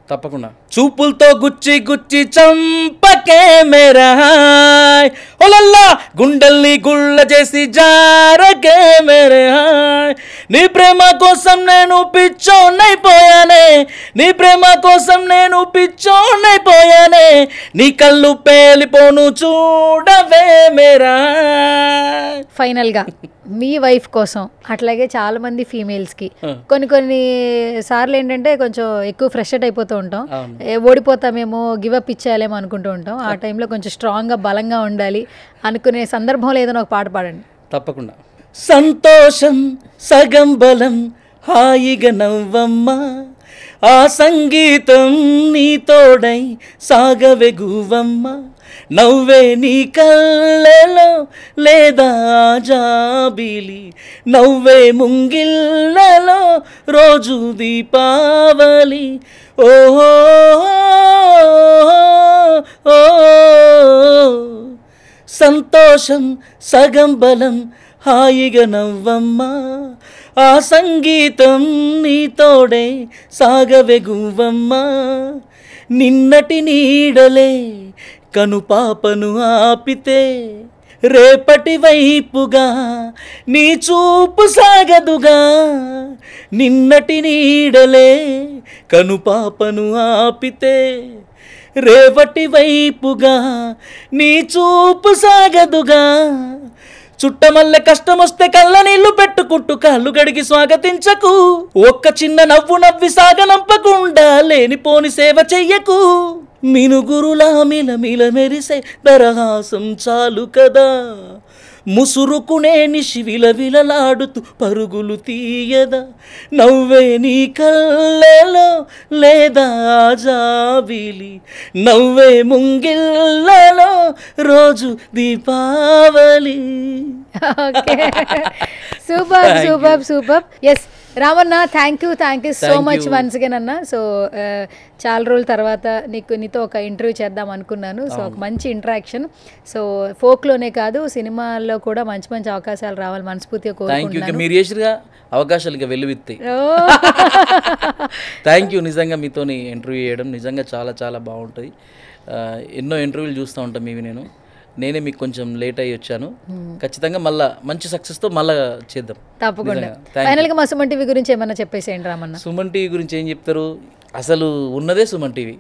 తప్పకుండా. చూపులతో గుచ్చి గుచ్చి చంపకే మేరా హాయ్, ఓలల్లా గుండెల్ని గుళ్ళ చేసి జారకే మేరే హాయ్, నీ ప్రేమ కోసం నేను పిచ్చోన్నైపోయానే, నీ ప్రేమ కోసం నేను పిచ్చోన్నైపోయానే, నీ కళ్ళు పేలిపోను చూడవే మేరా. ఫైనల్గా మీ వైఫ్ కోసం అట్లాగే చాలా మంది ఫీమేల్స్కి కొన్ని సార్లు ఏంటంటే కొంచెం ఎక్కువ ఫ్రస్ట్రేట్ అయిపోతూ ఉంటాం, ఓడిపోతామేమో గివప్ ఇచ్చేయాలేమో అనుకుంటూ ఉంటాం. ఆ టైంలో కొంచెం స్ట్రాంగ్గా బలంగా ఉండాలి అనుకునే సందర్భంలో ఏదైనా ఒక పాట పాడండి. తప్పకుండా. సంతోషం సగం బలం హాయిగా నవ్వమ్మా, ఆ సంగీతం నీ తోడై సాగవే గువ్వమ్మ, నవ్వే నీ కళ్ళలో లేదా జాబిలి, నవ్వే ముంగిళ్ళలో రోజు దీపావళి. ఓహో సంతోషం సగం బలం హాయిగా నవ్వమ్మా, ఆ సంగీతం నీ తోడే సాగవే గువ్వమ్మ, నిన్నటి నీడలే కనుపాపను ఆపితే రేపటి వైపుగా నీ చూపు సాగదుగా, నిన్నటి నీడలే కనుపాపను ఆపితే రేపటి వైపుగా నీ చూపు సాగదుగా, చుట్టమల్లె కష్టమొస్తే కళ్ళ నీళ్లు పెట్టుకుంటూ కాళ్ళు గడిగి స్వాగతించకు, ఒక్క చిన్న నవ్వు నవ్వి సాగనంపకుండా లేనిపోని సేవ చెయ్యకు, మినుగురులా మిలమిల మెరిసే దరహాసం చాలు కదా, ముసురుకునే నిషి విలవిలలాడుతూ పరుగులు తీయదా, నవ్వే నీ కళ్ళలో లేదా జాబిలి, నవ్వే ముంగిళ్ళలో రోజు Deepavali. Super super super. Yes Ramanna, thank you so much once again అన్న. సో చాలా రోజుల తర్వాత నీతో ఒక ఇంటర్వ్యూ చేద్దాం అనుకున్నాను. సో ఒక మంచి ఇంటరాక్షన్. సో ఫోక్లోనే కాదు సినిమాల్లో కూడా మంచి మంచి అవకాశాలు రావాలి మనస్ఫూర్తిగా కోరుకుంటున్నాను. మీరు చేసిగా అవకాశాలు వెల్లువిత్తాయి. Thank you. నిజంగా మీతోని ఇంటర్వ్యూ చేయడం నిజంగా చాలా చాలా బాగుంటుంది. ఎన్నో ఇంటర్వ్యూలు చూస్తూ ఉంటాను మీవి. నేనే మీకు కొంచెం లేట్ అయ్యి వచ్చాను. ఖచ్చితంగా మళ్ళీ మంచి సక్సెస్తో మళ్ళీ చేద్దాం తప్పకుండా. ఫైనల్గా మా సుమన్ టీవీ గురించి ఏమన్నా చెప్పేసేయండి రామన్న. సుమన్ టీవీ గురించి ఏం చెప్తారు, అసలు ఉన్నదే సుమన్ టీవీ,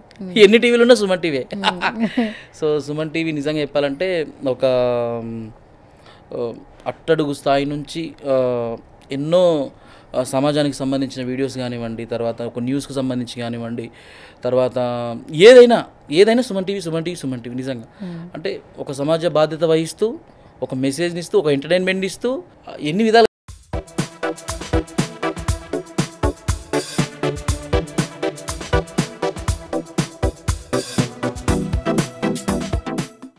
ఎన్ని టీవీలు ఉన్నా Suman TV. So Suman TV నిజంగా చెప్పాలంటే ఒక అట్టడుగు స్థాయి నుంచి ఎన్నో సమాజానికి సంబంధించిన వీడియోస్ కానివ్వండి, తర్వాత ఒక న్యూస్కి సంబంధించి కానివ్వండి, తర్వాత ఏదైనా సుమన్ టీవీ నిజంగా అంటే ఒక సమాజ బాధ్యత వహిస్తూ, ఒక మెసేజ్ని ఇస్తూ, ఒక ఎంటర్టైన్మెంట్ ఇస్తూ, ఎన్ని విధాలు